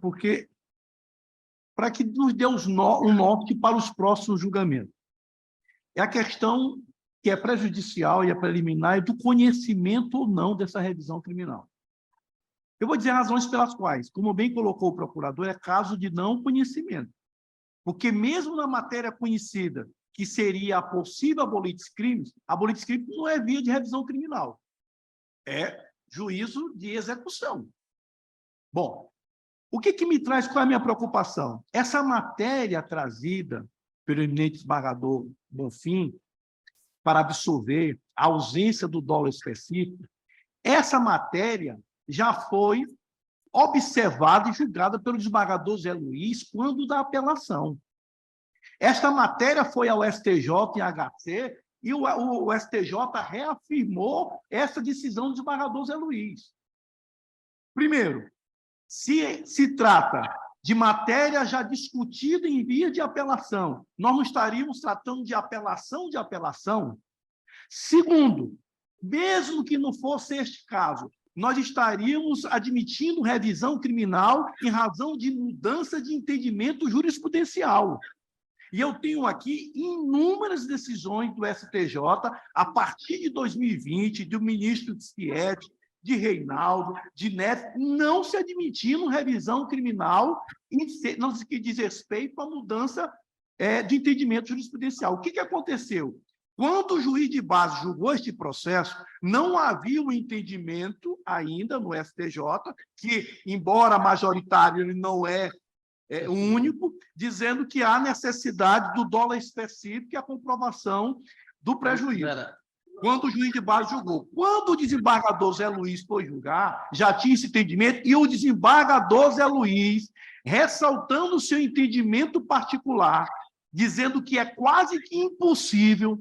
para que nos dê um norte para os próximos julgamentos. É a questão que é prejudicial e é preliminar do conhecimento ou não dessa revisão criminal. Eu vou dizer razões pelas quais, como bem colocou o procurador, é caso de não conhecimento. Porque mesmo na matéria conhecida, que seria a possível abolitis crimes, a abolitis crimes não é via de revisão criminal. É juízo de execução. Bom, o que me traz, qual é a minha preocupação? Essa matéria trazida pelo eminente desembargador Bonfim para absolver a ausência do dolo específico, essa matéria já foi observada e julgada pelo desembargador Zé Luiz quando da apelação. Esta matéria foi ao STJ em HC e o STJ reafirmou essa decisão do desembargador Zé Luiz. Primeiro, se trata de matéria já discutida em via de apelação, nós não estaríamos tratando de apelação de apelação. Segundo, mesmo que não fosse este caso, nós estaríamos admitindo revisão criminal em razão de mudança de entendimento jurisprudencial. E eu tenho aqui inúmeras decisões do STJ, a partir de 2020, do ministro de Schiet, de Reinaldo, de Neto, não se admitindo revisão criminal no que diz respeito à mudança de entendimento jurisprudencial. O que aconteceu? Quando o juiz de base julgou este processo, não havia um entendimento ainda no STJ, que, embora majoritário, ele não é único, dizendo que há necessidade do dolo específico e a comprovação do prejuízo. Quando o juiz de base julgou. Quando o desembargador Zé Luiz foi julgar, já tinha esse entendimento, e o desembargador Zé Luiz, ressaltando o seu entendimento particular, dizendo que é quase que impossível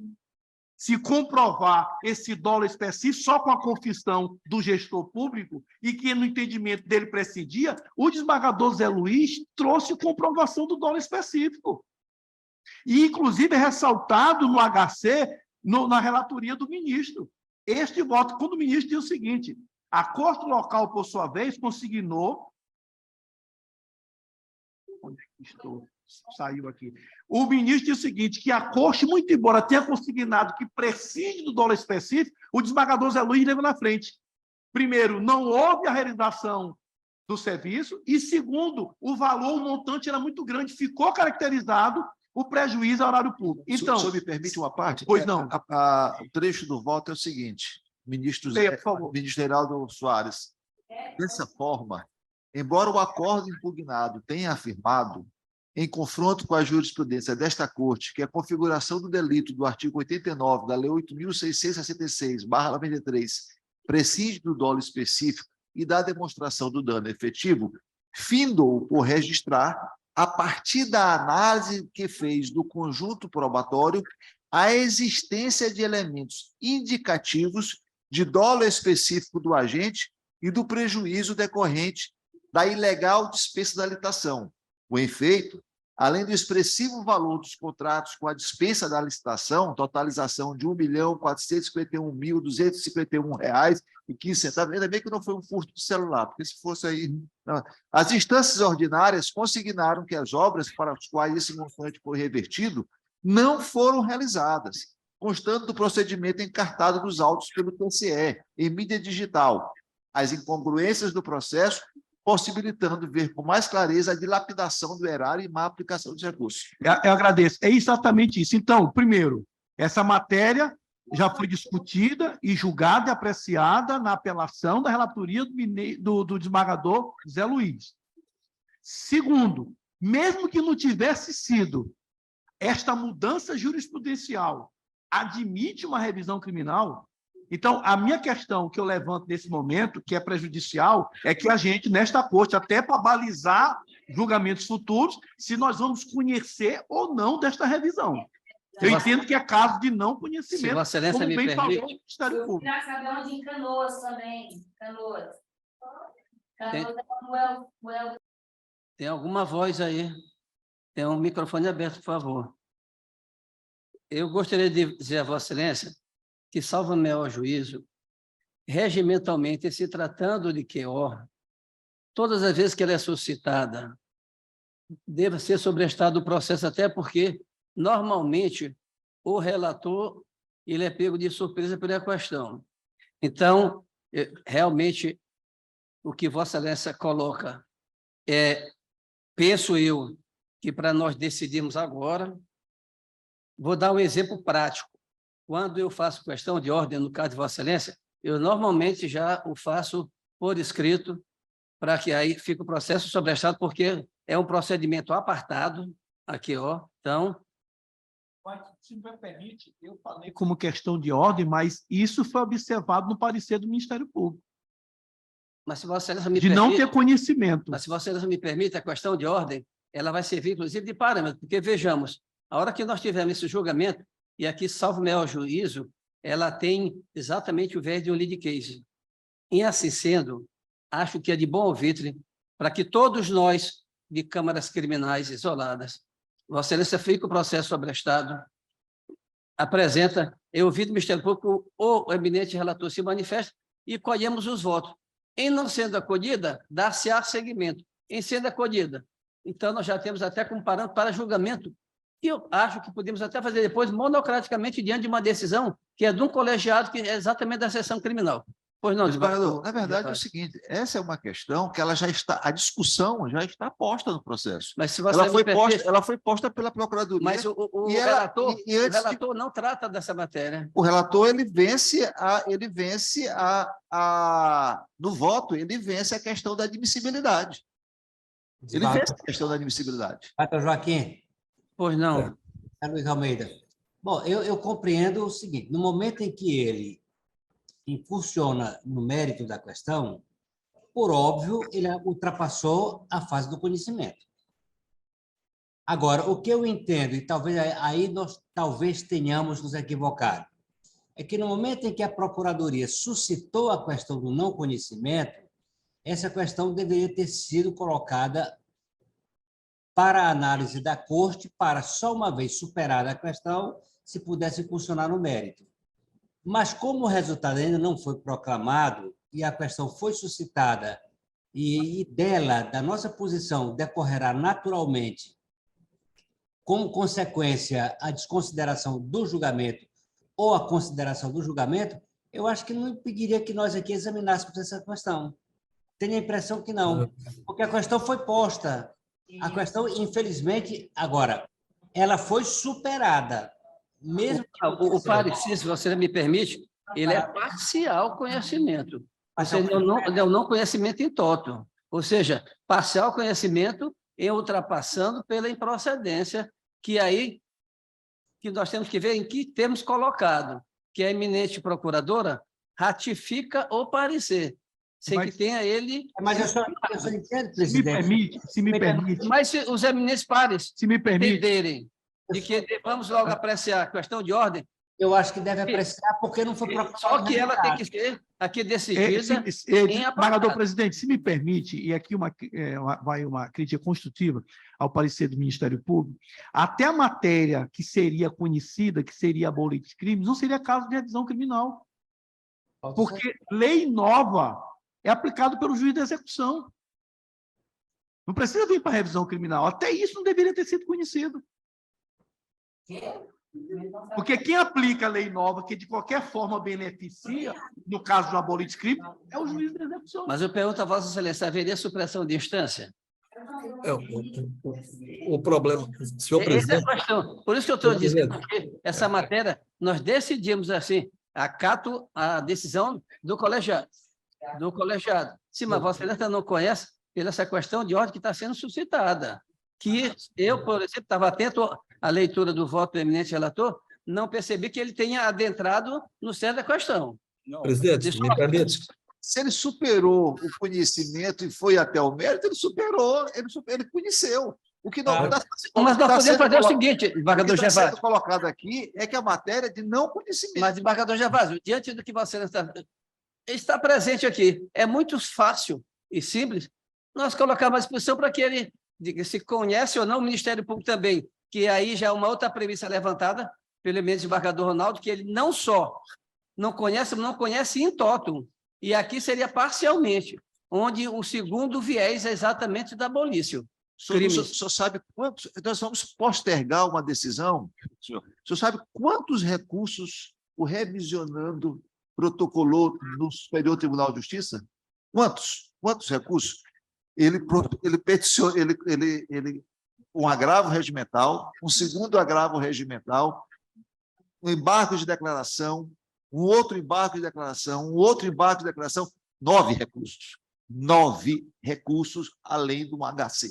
se comprovar esse dolo específico só com a confissão do gestor público e que, no entendimento dele precedia, o desembargador Zé Luiz trouxe comprovação do dolo específico. E, inclusive, é ressaltado no HC, na relatoria do ministro. Este voto, quando o ministro diz o seguinte, A corte local, por sua vez, consignou... Onde é que estou? Saiu aqui. O ministro disse o seguinte, que a corte, muito embora tenha consignado que prescinde do dólar específico, o desembargador Zé Luiz leva na frente. Primeiro, não houve a realização do serviço, e segundo, o valor, o montante era muito grande, ficou caracterizado o prejuízo ao horário público. Então, o senhor me permite uma parte? Pois não. O trecho do voto é o seguinte, ministro Heraldo Soares, dessa forma, embora o acordo impugnado tenha afirmado, em confronto com a jurisprudência desta Corte, que a configuração do delito do artigo 89 da Lei 8.666/93 prescinde do dolo específico e da demonstração do dano efetivo, findou por registrar, a partir da análise que fez do conjunto probatório, a existência de elementos indicativos de dolo específico do agente e do prejuízo decorrente da ilegal dispensa da licitação. Com efeito, além do expressivo valor dos contratos com a dispensa da licitação, totalização de R$ 1.451.251,15, ainda bem que não foi um furto de celular, porque se fosse aí... Não. As instâncias ordinárias consignaram que as obras para as quais esse montante foi revertido não foram realizadas, constando do procedimento encartado dos autos pelo TCE, em mídia digital, as incongruências do processo, possibilitando ver com mais clareza a dilapidação do erário e má aplicação dos recursos. Eu agradeço. É exatamente isso. Então, primeiro, essa matéria já foi discutida e julgada e apreciada na apelação da relatoria do desembargador Zé Luiz. Segundo, mesmo que não tivesse sido esta mudança jurisprudencial, admite uma revisão criminal. Então, a minha questão que eu levanto nesse momento, que é prejudicial, é que a gente, nesta corte, até para balizar julgamentos futuros, se nós vamos conhecer ou não desta revisão. Eu entendo que é caso de não conhecimento, se Vossa Excelência como me bem falou permite. o Ministério Público. Já sabemos em Canoas também. Canoas. Tem alguma voz aí? Tem um microfone aberto, por favor. Eu gostaria de dizer a Vossa Excelência que, salva-me ao juízo, regimentalmente, se tratando de QO, todas as vezes que ela é suscitada, deve ser sobrestado o processo, até porque, normalmente, o relator ele é pego de surpresa pela questão. Então, realmente, o que Vossa Excelência coloca penso eu, que para nós decidirmos agora, vou dar um exemplo prático. Quando eu faço questão de ordem, no caso de Vossa Excelência, eu normalmente já o faço por escrito, para que aí fique o processo sobrestado, porque é um procedimento apartado, aqui, ó. Então... Se me permite, eu falei como questão de ordem, mas isso foi observado no parecer do Ministério Público. Mas se Vossa Excelência me de permite, não ter conhecimento. Mas se Vossa Excelência me permite, a questão de ordem, ela vai servir, inclusive, de parâmetro, porque, vejamos, a hora que nós tivermos esse julgamento, e aqui, salvo-me ao juízo, ela tem exatamente o viés de um lead case. Em assim sendo, acho que é de bom alvitre para que todos nós, de câmaras criminais isoladas, Vossa Excelência fica o processo sobrestado, apresenta, eu ouvi do Ministério Público, o eminente relator se manifesta e colhemos os votos. Em não sendo acolhida, dá-se-á seguimento. Em sendo acolhida, então nós já temos até como parâmetro para julgamento. E eu acho que podemos até fazer depois, monocraticamente, diante de uma decisão que é de um colegiado, que é exatamente da seção criminal. Pois não, desembargador, na verdade é o seguinte, essa é uma questão que ela já está, a discussão já está posta no processo. Mas se ela foi posta pela Procuradoria. Mas o relator não trata dessa matéria. O relator ele vence no voto, ele vence a questão da admissibilidade. Ele vence a questão da admissibilidade. Doutor Joaquim. Pois não. Luiz Almeida. Bom, eu compreendo o seguinte, no momento em que ele incursiona no mérito da questão, por óbvio, ele ultrapassou a fase do conhecimento. Agora, o que eu entendo, e talvez aí nós tenhamos nos equivocado, é que no momento em que a Procuradoria suscitou a questão do não conhecimento, essa questão deveria ter sido colocada para a análise da Corte, para, só uma vez superada a questão, se pudesse funcionar no mérito. Mas, como o resultado ainda não foi proclamado, e a questão foi suscitada, e dela, da nossa posição, decorrerá naturalmente, como consequência, a desconsideração do julgamento ou a consideração do julgamento, eu acho que não impediria que nós aqui examinássemos essa questão. Tenho a impressão que não, porque a questão foi posta. A questão, infelizmente, agora, ela foi superada. Mesmo o parecer, se você me permite, ele é parcial conhecimento. Você não conhecimento em toto. Ou seja, parcial conhecimento em ultrapassando pela improcedência, que aí que nós temos que ver em que termos colocado, que a eminente procuradora ratifica o parecer, sem que tenha ele... Mas eu só entendo, presidente. Se me permite. Mas se os eminentes pares se me permite, entenderem de que vamos logo apreciar a questão de ordem, eu acho que deve apreciar, porque não foi proposta. só que ela tem que ser aqui decidida em desembargador presidente, se me permite, e aqui vai uma crítica construtiva ao parecer do Ministério Público, até a matéria que seria conhecida, que seria boletim de crimes, não seria caso de revisão criminal. Porque lei nova é aplicada pelo juiz da execução. Não precisa vir para revisão criminal. Até isso não deveria ter sido conhecido. Porque quem aplica a lei nova, que de qualquer forma beneficia, no caso do abolir de crime, é o juiz da execução. Mas eu pergunto a Vossa Excelência, haveria supressão de instância? O problema, senhor presidente... Essa é a questão. Por isso que eu estou dizendo que essa matéria, nós decidimos assim, acato a decisão do colegiado. Sim, mas Vossa Excelência não conhece pela essa questão de ordem que está sendo suscitada. Que eu, por exemplo, estava atento à leitura do voto do eminente relator, não percebi que ele tenha adentrado no centro da questão. Presidente, me permite. Se ele superou o conhecimento e foi até o mérito, ele superou, ele conheceu. O que não está mas nós podemos fazer o seguinte, desembargador Gervásio. O que está sendo colocado aqui é que a matéria é de não conhecimento. Mas, desembargador Gervásio, diante do que você está presente aqui, é muito fácil e simples nós colocar uma disposição para que ele diga se conhece ou não o Ministério Público também, que aí já é uma outra premissa levantada pelo eminente desembargador Ronaldo, que ele não só não conhece in toto, e aqui seria parcialmente, onde o segundo viés é exatamente da abolício. O senhor sabe quantos... Nós vamos postergar uma decisão, senhor. O senhor sabe quantos recursos o revisionando protocolou no Superior Tribunal de Justiça? Quantos? Quantos recursos? Ele peticiou um agravo regimental, um segundo agravo regimental, um embargo de declaração, um outro embargo de declaração, um outro embargo de declaração, 9 recursos. 9 recursos, além do HC.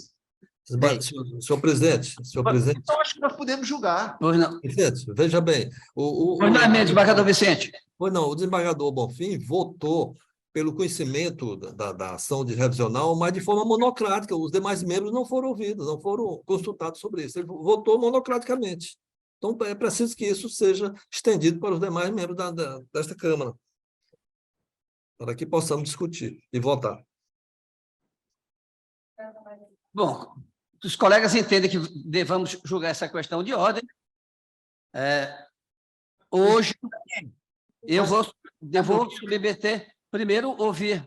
Senhor presidente, então, acho que nós podemos julgar. Pois não. Vicente, veja bem. Pois não é mesmo, desembargador Vicente. Pois não, o desembargador Bonfim votou pelo conhecimento da ação de revisional, mas de forma monocrática. Os demais membros não foram ouvidos, não foram consultados sobre isso. Ele votou monocraticamente. Então, é preciso que isso seja estendido para os demais membros desta Câmara, para que possamos discutir e votar. Bom, os colegas entendem que devamos julgar essa questão de ordem. Hoje, eu vou submeter, primeiro, ouvir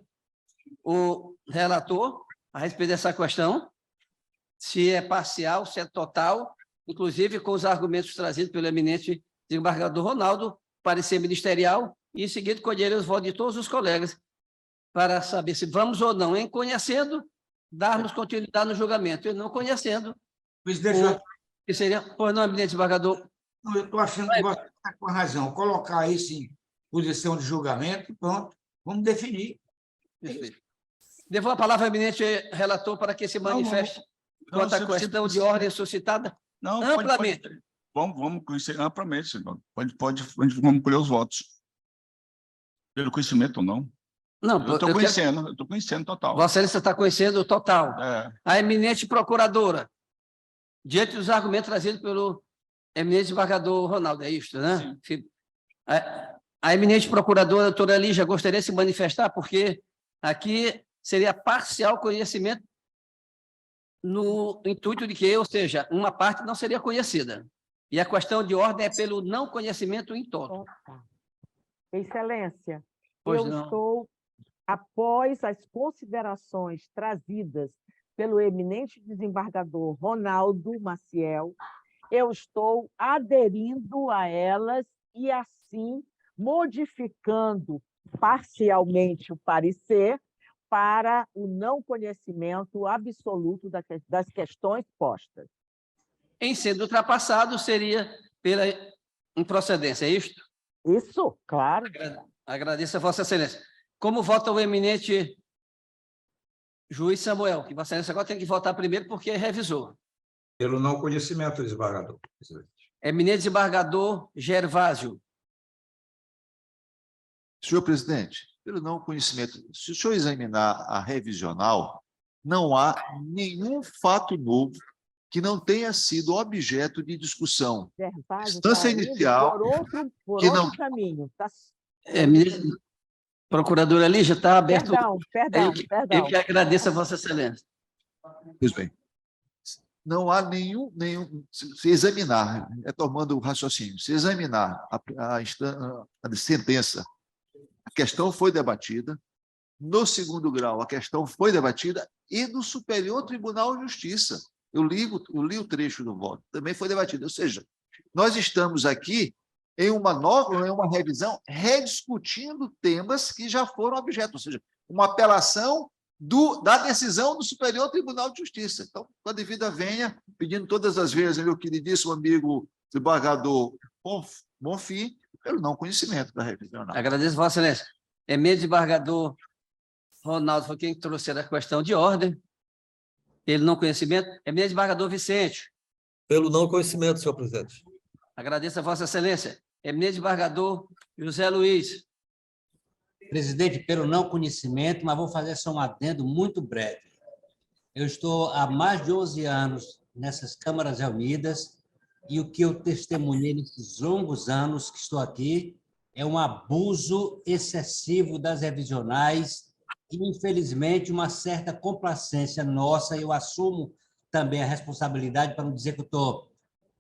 o relator a respeito dessa questão, se é parcial, se é total, inclusive com os argumentos trazidos pelo eminente desembargador Ronaldo, parecer ministerial, e em seguida colher os votos de todos os colegas para saber se vamos ou não, em conhecendo, darmos continuidade no julgamento, e não conhecendo, que seria, pois não, eminente desembargador. Eu estou achando que você está com razão. Colocar isso em posição de julgamento, pronto, vamos definir. Perfeito. Devo a palavra ao eminente relator para que se manifeste quanto à questão de ordem suscitada amplamente. Vamos conhecer amplamente, senhor. Vamos colher os votos. Pelo conhecimento ou não? Não, eu estou conhecendo total. Vossa Excelência está conhecendo o total. A eminente procuradora, diante dos argumentos trazidos pelo eminente desembargador Ronaldo, é isto, né? Sim. A eminente procuradora, doutora Lígia, gostaria de se manifestar, porque aqui seria parcial conhecimento no intuito de que, ou seja, uma parte não seria conhecida. E a questão de ordem é pelo não conhecimento em toto. Excelência, Pois eu não. estou após as considerações trazidas pelo eminente desembargador Ronaldo Maciel, eu estou aderindo a elas e, assim, modificando parcialmente o parecer para o não conhecimento absoluto das questões postas. Em sendo ultrapassado, seria pela improcedência, é isto? Isso, claro. Agradeço a Vossa Excelência. Como vota o eminente juiz Samuel? Que Vossa Excelência agora tem que votar primeiro porque é revisor. Pelo não conhecimento, desembargador, presidente. Eminente desembargador Gervásio. Senhor presidente, pelo não conhecimento, se o senhor examinar a revisional, não há nenhum fato novo que não tenha sido objeto de discussão. Gervásio Instância indo inicial, por que outro não... caminho. Tá... Procuradora Lígia, está aberto. Perdão. Eu que agradeço a Vossa Excelência. Pois bem. Não há nenhum se examinar, retomando o raciocínio, se examinar a sentença, a questão foi debatida, no segundo grau a questão foi debatida e no Superior Tribunal de Justiça. Eu li o trecho do voto, também foi debatido. Ou seja, nós estamos aqui em uma revisão, rediscutindo temas que já foram objeto, ou seja, uma apelação da decisão do Superior Tribunal de Justiça. Então, com a devida venha, pedindo todas as vezes, meu queridíssimo amigo desembargador Bonfim, pelo não conhecimento da revisional. Agradeço, Vossa Excelência. Eminente desembargador Ronaldo foi quem trouxe a questão de ordem. Pelo não conhecimento. Eminente desembargador Vicente. Pelo não conhecimento, senhor presidente. Agradeço a Vossa Excelência. Eminente desembargador José Luiz. Presidente, pelo não conhecimento, mas vou fazer só um adendo muito breve. Eu estou há mais de 11 anos nessas câmaras reunidas e o que eu testemunhei nesses longos anos que estou aqui é um abuso excessivo das revisionais e, infelizmente, uma certa complacência nossa. Eu assumo também a responsabilidade, para não dizer que eu estou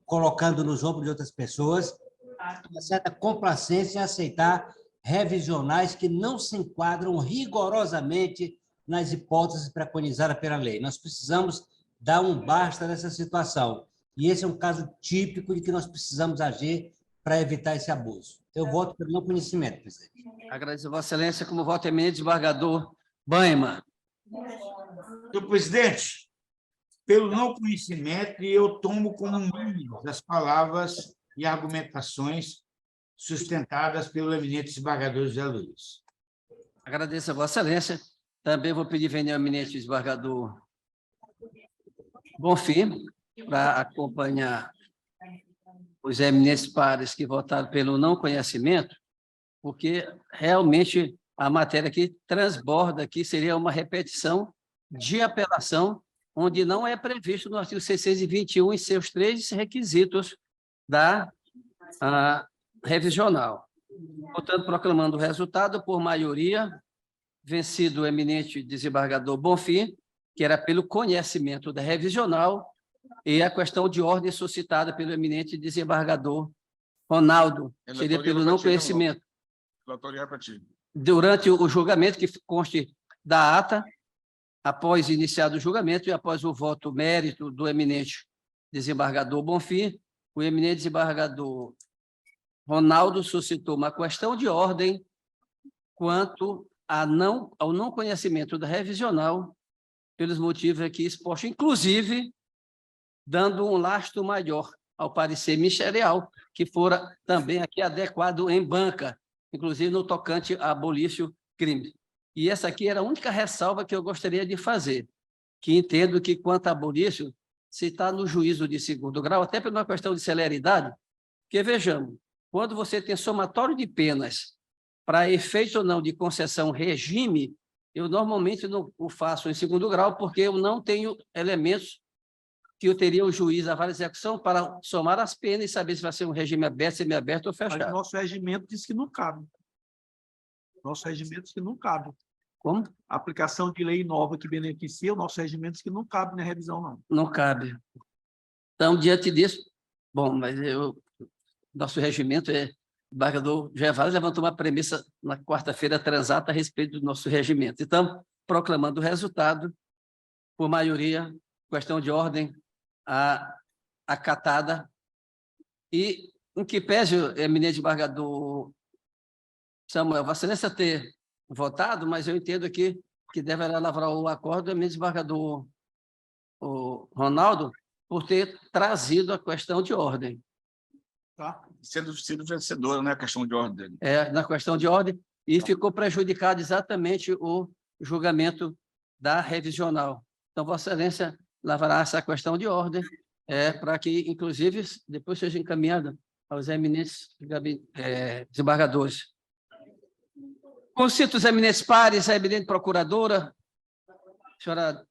colocando nos ombros de outras pessoas, uma certa complacência em aceitar revisionais que não se enquadram rigorosamente nas hipóteses preconizadas pela lei. Nós precisamos dar um basta nessa situação. E esse é um caso típico de que nós precisamos agir para evitar esse abuso. Eu voto pelo não conhecimento, presidente. Agradeço a Vossa Excelência. Como voto eminente desembargador Banhma. Senhor presidente, pelo não conhecimento, eu tomo como mínimas as palavras e argumentações sustentadas pelo eminente desembargador José Luiz. Agradeço a Vossa Excelência. Também vou pedir venha ao eminente desembargador Bonfim para acompanhar os eminentes pares que votaram pelo não conhecimento, porque realmente a matéria que transborda aqui seria uma repetição de apelação, onde não é previsto no artigo 621 em seus 3 requisitos da revisional. Portanto, proclamando o resultado por maioria, vencido o eminente desembargador Bonfim, que era pelo conhecimento da revisional, e a questão de ordem suscitada pelo eminente desembargador Ronaldo, seria pelo não conhecimento. Durante o julgamento, que conste da ata, após iniciado o julgamento e após o voto mérito do eminente desembargador Bonfim, o eminente desembargador Ronaldo suscitou uma questão de ordem quanto ao não conhecimento da revisional, pelos motivos aqui expostos, inclusive dando um lastro maior ao parecer ministerial, que fora também aqui adequado em banca, inclusive no tocante a abolício crime. E essa aqui era a única ressalva que eu gostaria de fazer, que entendo que, quanto a abolício, se está no juízo de segundo grau, até por uma questão de celeridade, porque, vejamos, quando você tem somatório de penas para efeito ou não de concessão regime, eu normalmente não o faço em segundo grau, porque eu não tenho elementos que eu teria o juiz a vara de execução para somar as penas e saber se vai ser um regime aberto, semiaberto ou fechado. Mas nosso regimento diz que não cabe. Nosso regimento diz que não cabe. Como? A aplicação de lei nova que beneficia, o nosso regimento diz que não cabe na revisão, não. Não cabe. Então, diante disso, bom, mas nosso regimento desembargador Gervásio levantou uma premissa na quarta-feira transata a respeito do nosso regimento. Então, proclamando o resultado, por maioria, questão de ordem acatada, e em que pese o eminente desembargador Samuel, Vossa Excelência ter votado, mas eu entendo aqui que deverá lavrar o acordo do eminente desembargador o Ronaldo por ter trazido a questão de ordem. Tá? Sendo vencedora, não é a questão de ordem. Na questão de ordem, e ficou prejudicado exatamente o julgamento da revisional. Então, Vossa Excelência lavará essa questão de ordem para que, inclusive, depois seja encaminhada aos eminentes desembargadores. Concito os eminentes pares, a eminente procuradora, senhora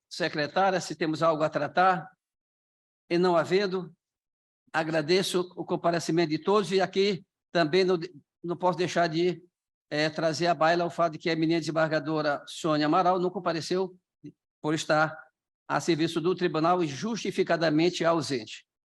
secretária, se temos algo a tratar, e não havendo, agradeço o comparecimento de todos, e aqui também não posso deixar de trazer à baila o fato de que a eminente desembargadora Sônia Amaral não compareceu por estar a serviço do tribunal e justificadamente ausente.